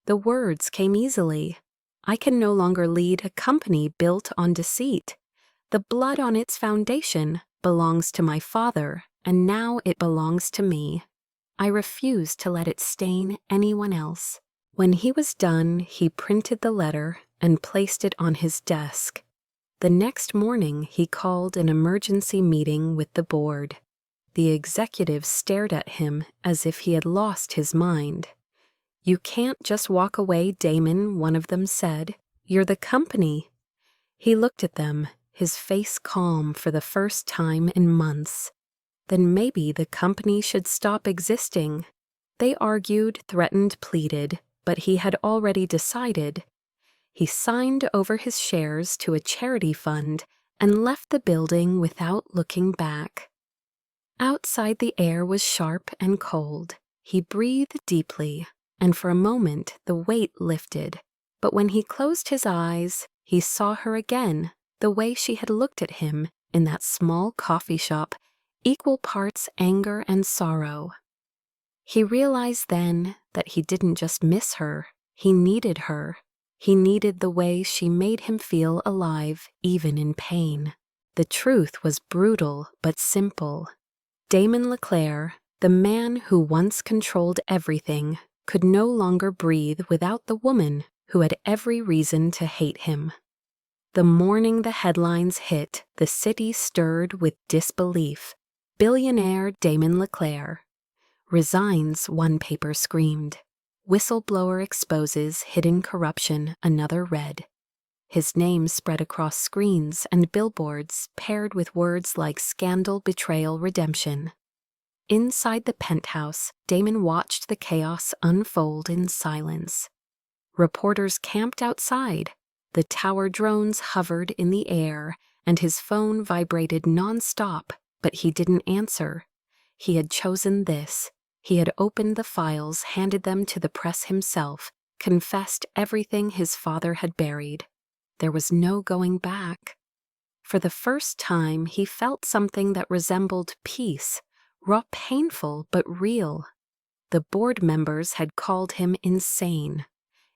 The words came easily. I can no longer lead a company built on deceit. The blood on its foundation belongs to my father, and now it belongs to me. I refuse to let it stain anyone else. When he was done, he printed the letter and placed it on his desk. The next morning, he called an emergency meeting with the board. The executives stared at him as if he had lost his mind. You can't just walk away, Damon, one of them said. You're the company. He looked at them, his face calm for the first time in months. Then maybe the company should stop existing. They argued, threatened, pleaded, but he had already decided. He signed over his shares to a charity fund and left the building without looking back. Outside, the air was sharp and cold. He breathed deeply, and for a moment the weight lifted. But when he closed his eyes, he saw her again, the way she had looked at him in that small coffee shop, equal parts anger and sorrow. He realized then that he didn't just miss her, he needed her. He needed the way she made him feel alive, even in pain. The truth was brutal but simple. Damon LeClaire, the man who once controlled everything, could no longer breathe without the woman who had every reason to hate him. The morning the headlines hit, the city stirred with disbelief. Billionaire Damon LeClaire. Resigns, one paper screamed. Whistleblower exposes hidden corruption, another read. His name spread across screens and billboards paired with words like scandal, betrayal, redemption. Inside the penthouse, Damon watched the chaos unfold in silence. Reporters camped outside. The tower drones hovered in the air, and his phone vibrated nonstop, but he didn't answer. He had chosen this. He had opened the files, handed them to the press himself, confessed everything his father had buried. There was no going back. For the first time, he felt something that resembled peace, raw, painful, but real. The board members had called him insane.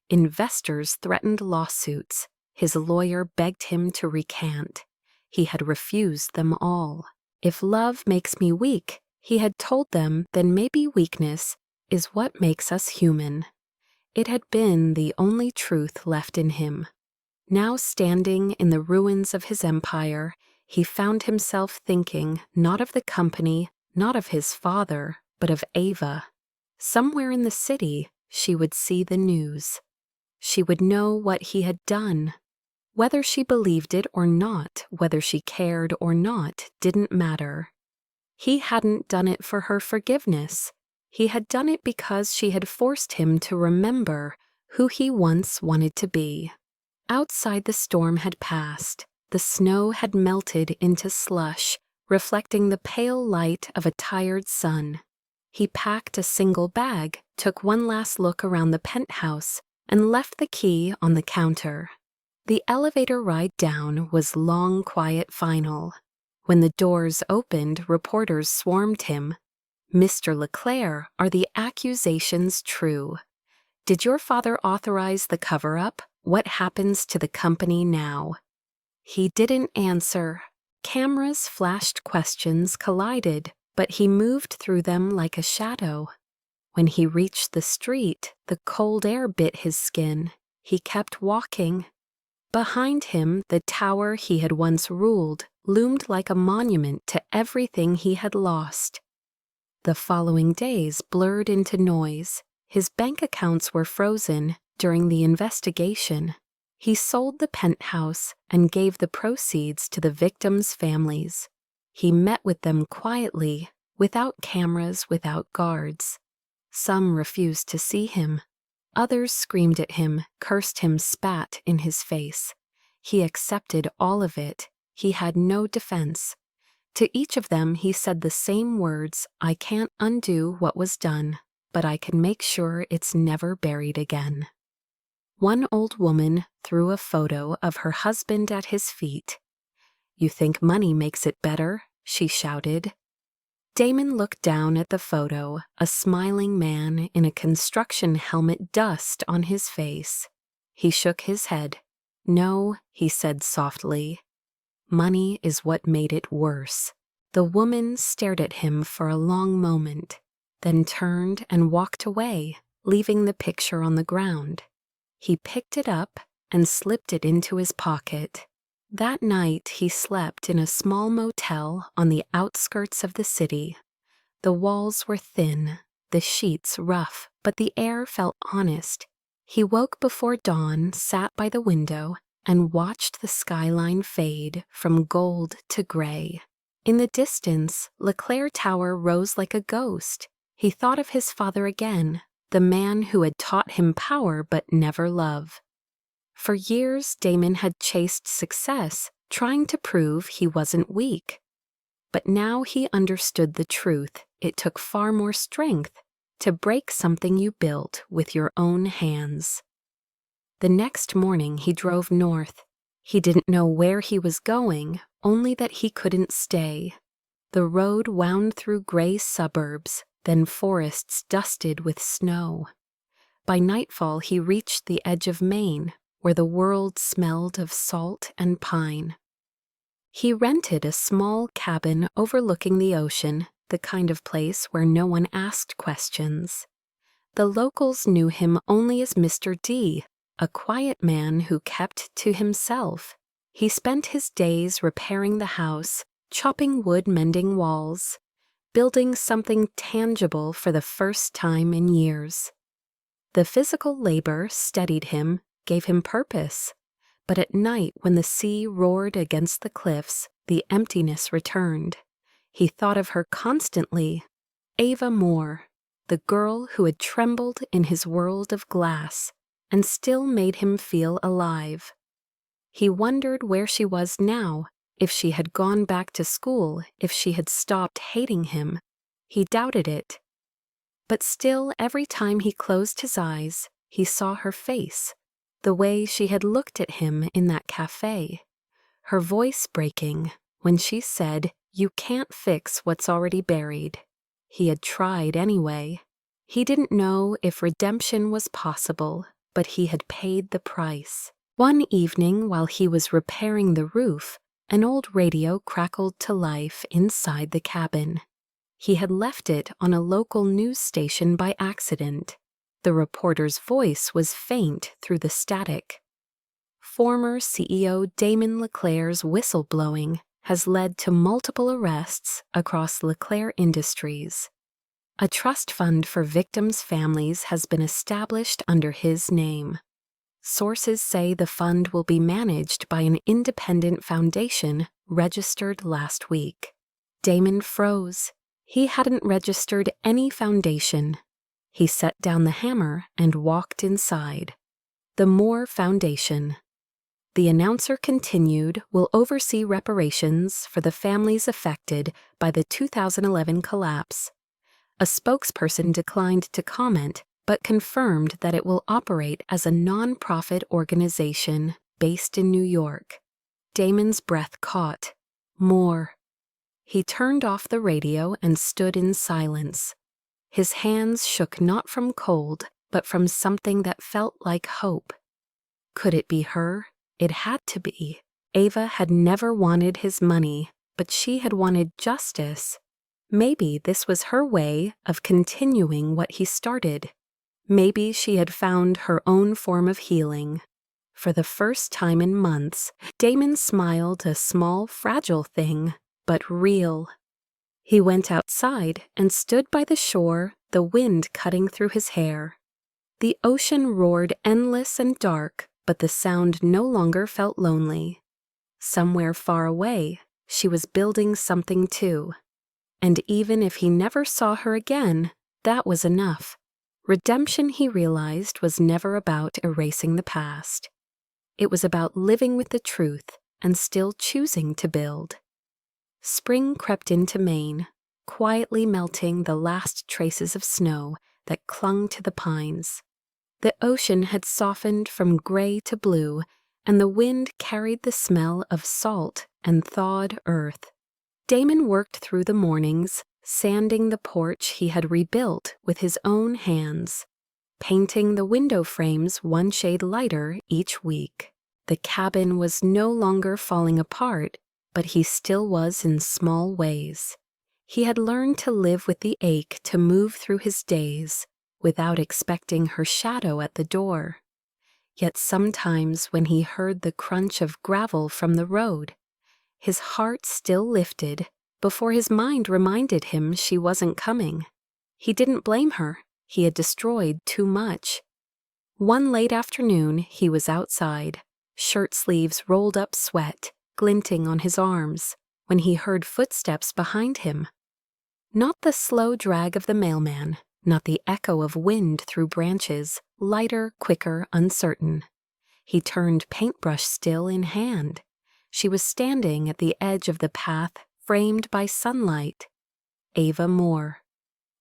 Investors threatened lawsuits. His lawyer begged him to recant. He had refused them all. If love makes me weak, he had told them, then maybe weakness is what makes us human. It had been the only truth left in him. Now standing in the ruins of his empire, he found himself thinking not of the company, not of his father, but of Ava. Somewhere in the city, she would see the news. She would know what he had done. Whether she believed it or not, whether she cared or not, didn't matter. He hadn't done it for her forgiveness. He had done it because she had forced him to remember who he once wanted to be. Outside, the storm had passed. The snow had melted into slush, reflecting the pale light of a tired sun. He packed a single bag, took one last look around the penthouse, and left the key on the counter. The elevator ride down was long, quiet final. When the doors opened, reporters swarmed him. "Mr. Leclerc, are the accusations true? Did your father authorize the cover-up? What happens to the company now?" He didn't answer. Cameras flashed, questions collided, but he moved through them like a shadow. When he reached the street, the cold air bit his skin. He kept walking. Behind him, the tower he had once ruled loomed like a monument to everything he had lost. The following days blurred into noise. His bank accounts were frozen during the investigation. He sold the penthouse and gave the proceeds to the victims' families. He met with them quietly, without cameras, without guards. Some refused to see him. Others screamed at him, cursed him, spat in his face. He accepted all of it. He had no defense. To each of them he said the same words: "I can't undo what was done, but I can make sure it's never buried again." One old woman threw a photo of her husband at his feet. "You think money makes it better?" she shouted. Damon looked down at the photo, a smiling man in a construction helmet, dust on his face. He shook his head. "No," he said softly. "Money is what made it worse." The woman stared at him for a long moment, then turned and walked away, leaving the picture on the ground. He picked it up and slipped it into his pocket. That night he slept in a small motel on the outskirts of the city. The walls were thin, the sheets rough, but the air felt honest. He woke before dawn, sat by the window, and watched the skyline fade from gold to gray. In the distance, Leclerc Tower rose like a ghost. He thought of his father again, the man who had taught him power but never love. For years, Damon had chased success, trying to prove he wasn't weak. But now he understood the truth. It took far more strength to break something you built with your own hands. The next morning he drove north. He didn't know where he was going, only that he couldn't stay. The road wound through gray suburbs, then forests dusted with snow. By nightfall he reached the edge of Maine, where the world smelled of salt and pine. He rented a small cabin overlooking the ocean, the kind of place where no one asked questions. The locals knew him only as Mr. D, a quiet man who kept to himself. He spent his days repairing the house, chopping wood, mending walls, building something tangible for the first time in years. The physical labor steadied him, gave him purpose. But at night, when the sea roared against the cliffs, the emptiness returned. He thought of her constantly. Ava Moore, the girl who had trembled in his world of glass and still made him feel alive. He wondered where she was now, if she had gone back to school, if she had stopped hating him. He doubted it. But still, every time he closed his eyes, he saw her face, the way she had looked at him in that cafe, her voice breaking when she said, "You can't fix what's already buried." He had tried anyway. He didn't know if redemption was possible, but he had paid the price. One evening, while he was repairing the roof, an old radio crackled to life inside the cabin. He had left it on a local news station by accident. The reporter's voice was faint through the static. Former CEO Damon Leclerc's whistleblowing has led to multiple arrests across Leclerc Industries. A trust fund for victims' families has been established under his name. Sources say the fund will be managed by an independent foundation registered last week. Damon froze. He hadn't registered any foundation. He set down the hammer and walked inside. The Moore Foundation. The announcer continued, will oversee reparations for the families affected by the 2011 collapse. A spokesperson declined to comment, but confirmed that it will operate as a non-profit organization based in New York. Damon's breath caught. More. He turned off the radio and stood in silence. His hands shook not from cold, but from something that felt like hope. Could it be her? It had to be. Ava had never wanted his money, but she had wanted justice. Maybe this was her way of continuing what he started. Maybe she had found her own form of healing. For the first time in months, Damon smiled, a small, fragile thing, but real. He went outside and stood by the shore, the wind cutting through his hair. The ocean roared endless and dark, but the sound no longer felt lonely. Somewhere far away, she was building something too. And even if he never saw her again, that was enough. Redemption, he realized, was never about erasing the past. It was about living with the truth and still choosing to build. Spring crept into Maine, quietly melting the last traces of snow that clung to the pines. The ocean had softened from gray to blue, and the wind carried the smell of salt and thawed earth. Damon worked through the mornings, sanding the porch he had rebuilt with his own hands, painting the window frames one shade lighter each week. The cabin was no longer falling apart, but he still was in small ways. He had learned to live with the ache to move through his days without expecting her shadow at the door. Yet sometimes when he heard the crunch of gravel from the road, his heart still lifted before his mind reminded him she wasn't coming. He didn't blame her. He had destroyed too much. One late afternoon, he was outside, shirt sleeves rolled up, sweat glinting on his arms, when he heard footsteps behind him. Not the slow drag of the mailman, not the echo of wind through branches, lighter, quicker, uncertain. He turned, paintbrush still in hand. She was standing at the edge of the path, framed by sunlight. Ava Moore.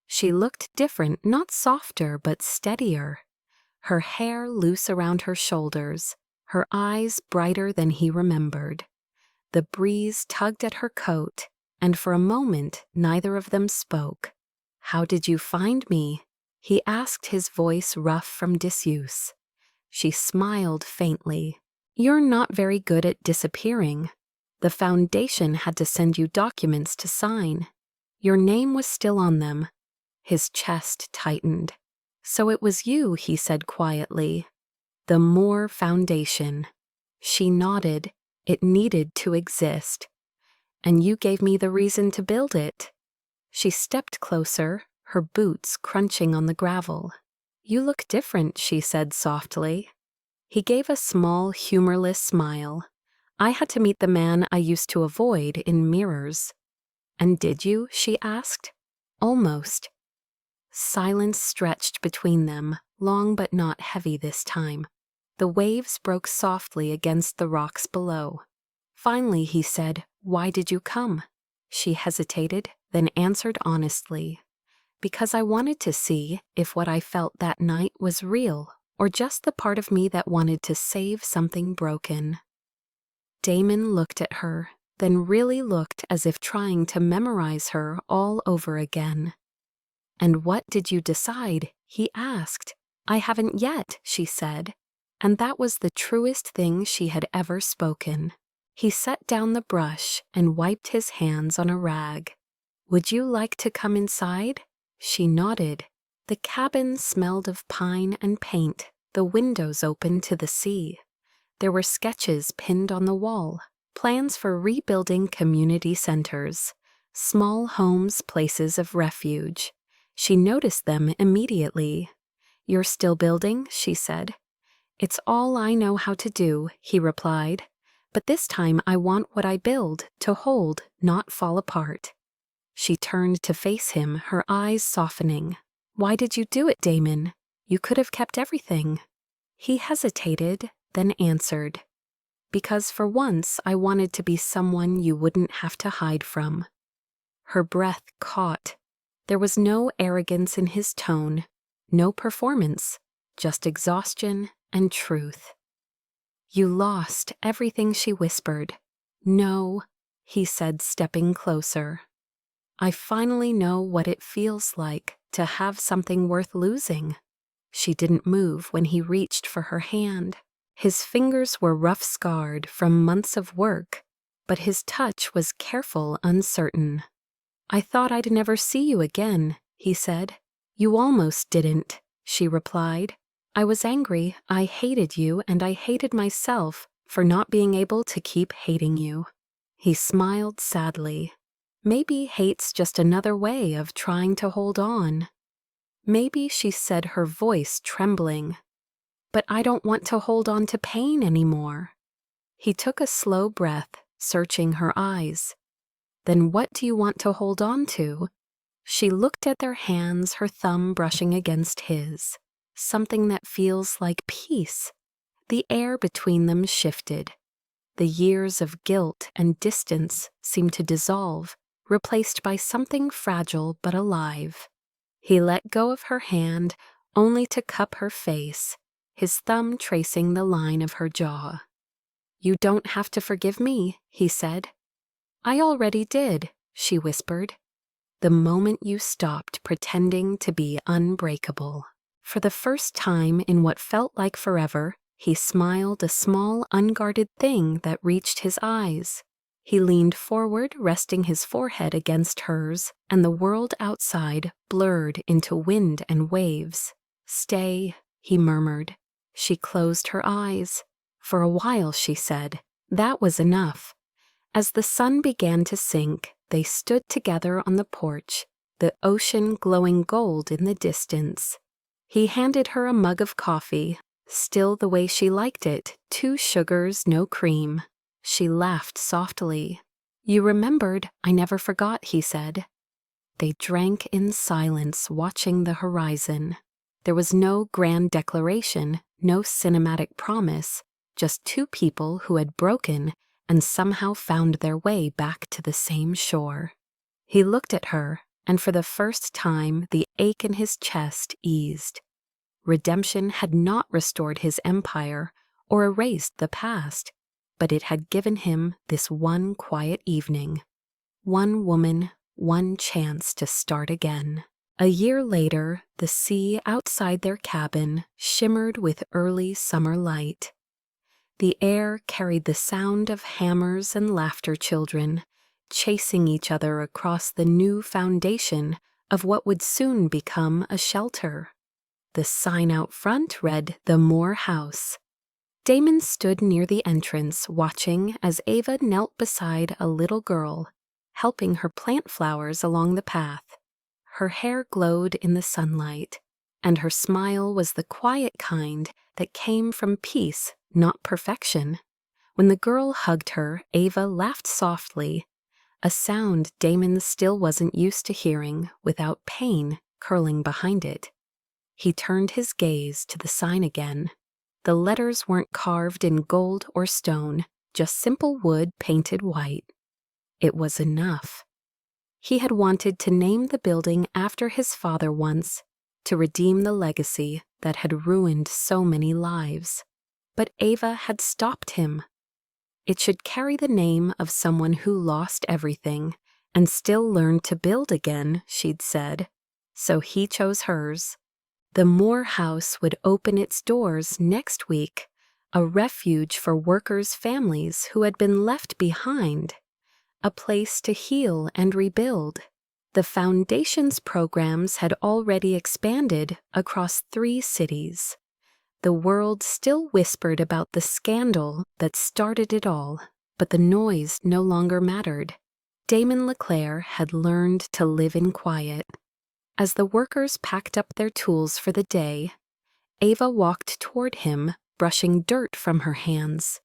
She looked different, not softer, but steadier. Her hair loose around her shoulders, her eyes brighter than he remembered. The breeze tugged at her coat, and for a moment neither of them spoke. "How did you find me?" he asked, his voice rough from disuse. She smiled faintly. "You're not very good at disappearing. The foundation had to send you documents to sign. Your name was still on them." His chest tightened. "So it was you," he said quietly. "The Moore Foundation." She nodded. "It needed to exist. And you gave me the reason to build it." She stepped closer, her boots crunching on the gravel. "You look different," she said softly. He gave a small, humorless smile. "I had to meet the man I used to avoid in mirrors." "And did you?" she asked. "Almost." Silence stretched between them, long but not heavy this time. The waves broke softly against the rocks below. Finally he said, "Why did you come?" She hesitated, then answered honestly, "Because I wanted to see if what I felt that night was real, or just the part of me that wanted to save something broken." Damon looked at her, then really looked as if trying to memorize her all over again. "And what did you decide?" he asked. "I haven't yet," she said. And that was the truest thing she had ever spoken. He set down the brush and wiped his hands on a rag. "Would you like to come inside?" She nodded. The cabin smelled of pine and paint, the windows open to the sea. There were sketches pinned on the wall, plans for rebuilding community centers, small homes, places of refuge. She noticed them immediately. "You're still building?" she said. "It's all I know how to do," he replied. "But this time I want what I build to hold, not fall apart." She turned to face him, her eyes softening. "Why did you do it, Damon? You could have kept everything." He hesitated, then answered, because for once I wanted to be someone you wouldn't have to hide from." Her breath caught. There was no arrogance in his tone, no performance, just exhaustion and truth. "You lost everything," she whispered. "No," he said, stepping closer. "I finally know what it feels like to have something worth losing." She didn't move when he reached for her hand. His fingers were rough-scarred from months of work, but his touch was careful, uncertain. "I thought I'd never see you again," he said. "You almost didn't," she replied. "I was angry, I hated you, and I hated myself for not being able to keep hating you." He smiled sadly. "Maybe hate's just another way of trying to hold on." "Maybe," she said, her voice trembling. "But I don't want to hold on to pain anymore." He took a slow breath, searching her eyes. "Then what do you want to hold on to?" She looked at their hands, her thumb brushing against his. "Something that feels like peace." The air between them shifted. The years of guilt and distance seemed to dissolve, replaced by something fragile but alive. He let go of her hand, only to cup her face, his thumb tracing the line of her jaw. "You don't have to forgive me," he said. "I already did," she whispered. "The moment you stopped pretending to be unbreakable." For the first time in what felt like forever, he smiled, a small, unguarded thing that reached his eyes. He leaned forward, resting his forehead against hers, and the world outside blurred into wind and waves. "Stay," he murmured. She closed her eyes. For a while, she said. That was enough. As the sun began to sink, they stood together on the porch, the ocean glowing gold in the distance. He handed her a mug of coffee, still the way she liked it, 2 sugars, no cream. She laughed softly. "You remembered, I never forgot," he said. They drank in silence, watching the horizon. There was no grand declaration, no cinematic promise, just 2 people who had broken and somehow found their way back to the same shore. He looked at her, and for the first time the ache in his chest eased. Redemption had not restored his empire or erased the past, but it had given him this one quiet evening. One woman, one chance to start again. A year later, the sea outside their cabin shimmered with early summer light. The air carried the sound of hammers and laughter children, chasing each other across the new foundation of what would soon become a shelter. The sign out front read, "The Moore House." Damon stood near the entrance, watching as Ava knelt beside a little girl, helping her plant flowers along the path. Her hair glowed in the sunlight, and her smile was the quiet kind that came from peace, not perfection. When the girl hugged her, Ava laughed softly, a sound Damon still wasn't used to hearing without pain curling behind it. He turned his gaze to the sign again. The letters weren't carved in gold or stone, just simple wood painted white. It was enough. He had wanted to name the building after his father once, to redeem the legacy that had ruined so many lives. But Ava had stopped him. It should carry the name of someone who lost everything and still learned to build again, she'd said. So he chose hers. The Moore House would open its doors next week, a refuge for workers' families who had been left behind, a place to heal and rebuild. The Foundation's programs had already expanded across 3 cities. The world still whispered about the scandal that started it all, but the noise no longer mattered. Damon LeClaire had learned to live in quiet. As the workers packed up their tools for the day, Ava walked toward him, brushing dirt from her hands.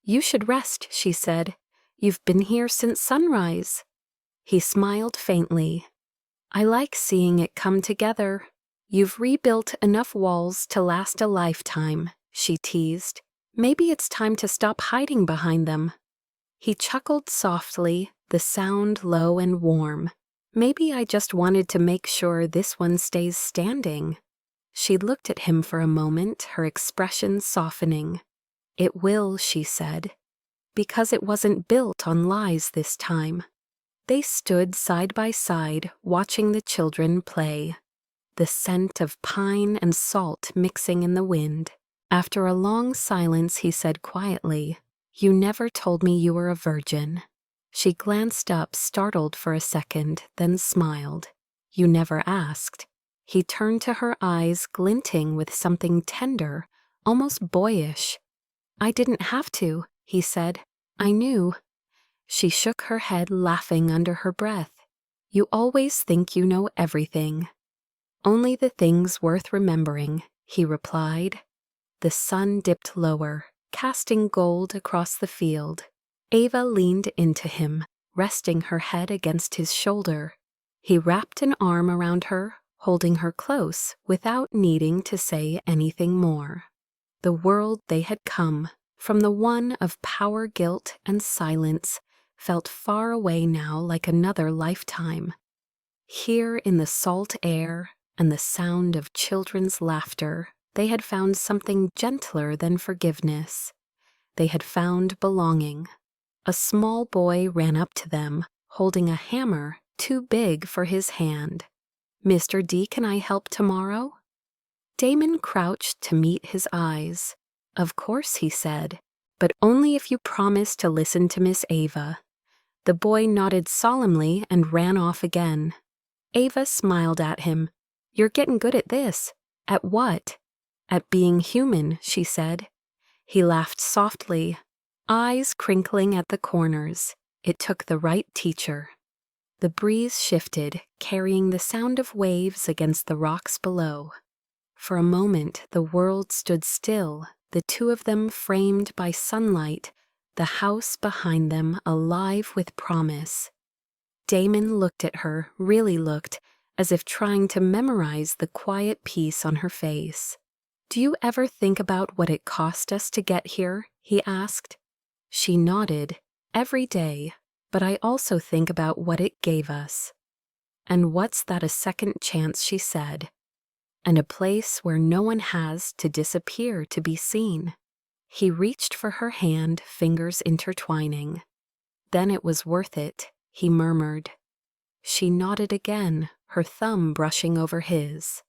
"You should rest," she said. "You've been here since sunrise." He smiled faintly. "I like seeing it come together. You've rebuilt enough walls to last a lifetime," she teased. Maybe it's time to stop hiding behind them. He chuckled softly, the sound low and warm. Maybe I just wanted to make sure this one stays standing. She looked at him for a moment, her expression softening. It will, she said, because it wasn't built on lies this time. They stood side by side, watching the children play. The scent of pine and salt mixing in the wind. After a long silence, he said quietly, "You never told me you were a virgin." She glanced up, startled for a second, then smiled. "You never asked." He turned to her, eyes glinting with something tender, almost boyish. "I didn't have to," he said. "I knew." She shook her head, laughing under her breath. "You always think you know everything." "Only the things worth remembering," he replied. The sun dipped lower, casting gold across the field. Ava leaned into him, resting her head against his shoulder. He wrapped an arm around her, holding her close without needing to say anything more. The world they had come, from the one of power, guilt, and silence, felt far away now, like another lifetime. Here in the salt air and the sound of children's laughter, they had found something gentler than forgiveness. They had found belonging. A small boy ran up to them, holding a hammer too big for his hand. "Mr. D, can I help tomorrow?" Damon crouched to meet his eyes. "Of course," he said, "but only if you promise to listen to Miss Ava." The boy nodded solemnly and ran off again. Ava smiled at him. "You're getting good at this." "At what?" "At being human," she said. He laughed softly, eyes crinkling at the corners. It took the right teacher. The breeze shifted, carrying the sound of waves against the rocks below. For a moment the world stood still, the two of them framed by sunlight, the house behind them alive with promise. Damon looked at her, really looked, as if trying to memorize the quiet peace on her face. "Do you ever think about what it cost us to get here?" he asked. She nodded. "Every day, but I also think about what it gave us." "And what's that, a second chance?" she said. "And a place where no one has to disappear to be seen." He reached for her hand, fingers intertwining. "Then it was worth it," he murmured. She nodded again, her thumb brushing over his.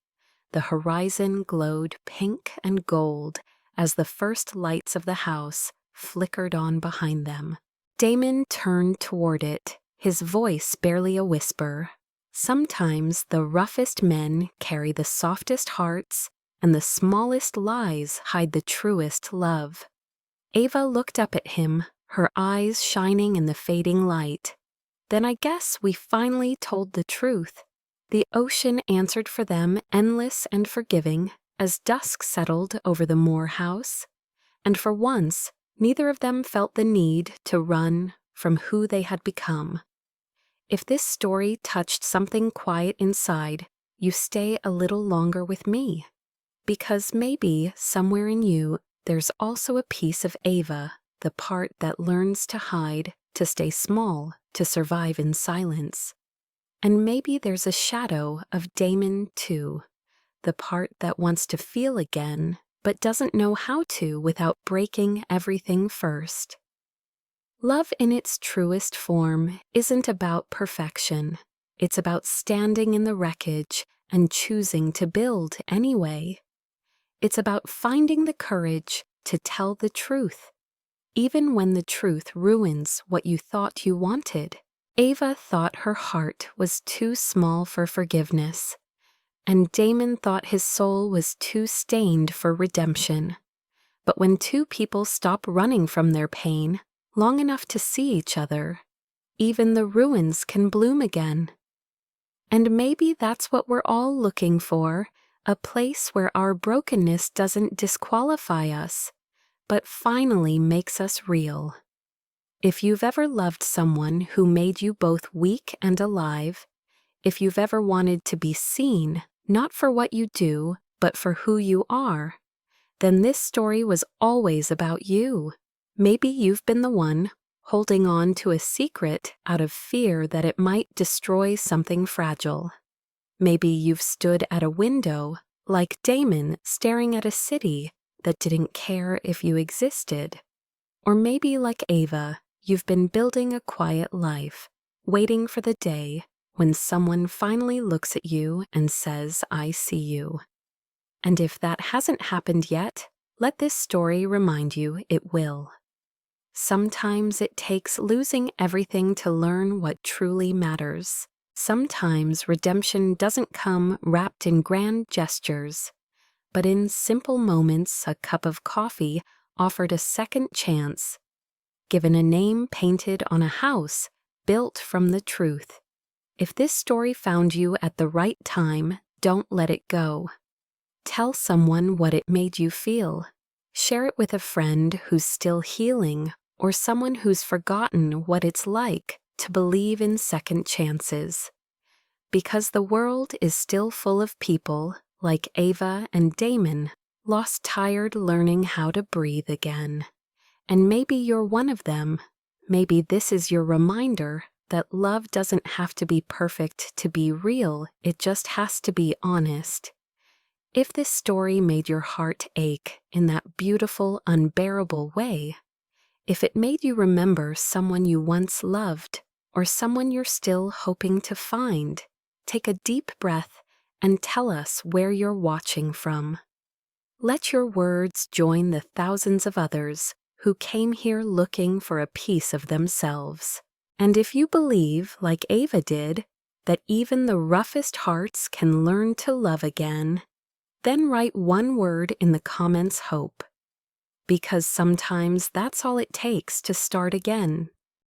The horizon glowed pink and gold as the first lights of the house flickered on behind them. Damon turned toward it, his voice barely a whisper. Sometimes the roughest men carry the softest hearts, and the smallest lies hide the truest love. Ava looked up at him, her eyes shining in the fading light. "Then I guess we finally told the truth." The ocean answered for them, endless and forgiving, as dusk settled over the Moore house. And for once, neither of them felt the need to run from who they had become. If this story touched something quiet inside, you stay a little longer with me. Because maybe, somewhere in you, there's also a piece of Ava, the part that learns to hide, to stay small, to survive in silence. And maybe there's a shadow of Damon, too, the part that wants to feel again, but doesn't know how to without breaking everything first. Love in its truest form isn't about perfection. It's about standing in the wreckage and choosing to build anyway. It's about finding the courage to tell the truth, even when the truth ruins what you thought you wanted. Ava thought her heart was too small for forgiveness, and Damon thought his soul was too stained for redemption. But when two people stop running from their pain long enough to see each other, even the ruins can bloom again. And maybe that's what we're all looking for, a place where our brokenness doesn't disqualify us, but finally makes us real. If you've ever loved someone who made you both weak and alive, if you've ever wanted to be seen, not for what you do, but for who you are, then this story was always about you. Maybe you've been the one holding on to a secret out of fear that it might destroy something fragile. Maybe you've stood at a window, like Damon staring at a city that didn't care if you existed. Or maybe like Ava, you've been building a quiet life, waiting for the day when someone finally looks at you and says, "I see you." And if that hasn't happened yet, let this story remind you it will. Sometimes it takes losing everything to learn what truly matters. Sometimes redemption doesn't come wrapped in grand gestures, but in simple moments, a cup of coffee offered a second chance, given a name painted on a house built from the truth. If this story found you at the right time, don't let it go. Tell someone what it made you feel. Share it with a friend who's still healing or someone who's forgotten what it's like to believe in second chances. Because the world is still full of people like Ava and Damon, lost tired learning how to breathe again. And maybe you're one of them. Maybe this is your reminder that love doesn't have to be perfect to be real, it just has to be honest. If this story made your heart ache in that beautiful, unbearable way, if it made you remember someone you once loved or someone you're still hoping to find, take a deep breath and tell us where you're watching from. Let your words join the thousands of others who came here looking for a piece of themselves. And if you believe, like Ava did, that even the roughest hearts can learn to love again, then write one word in the comments, hope. Because sometimes that's all it takes to start again.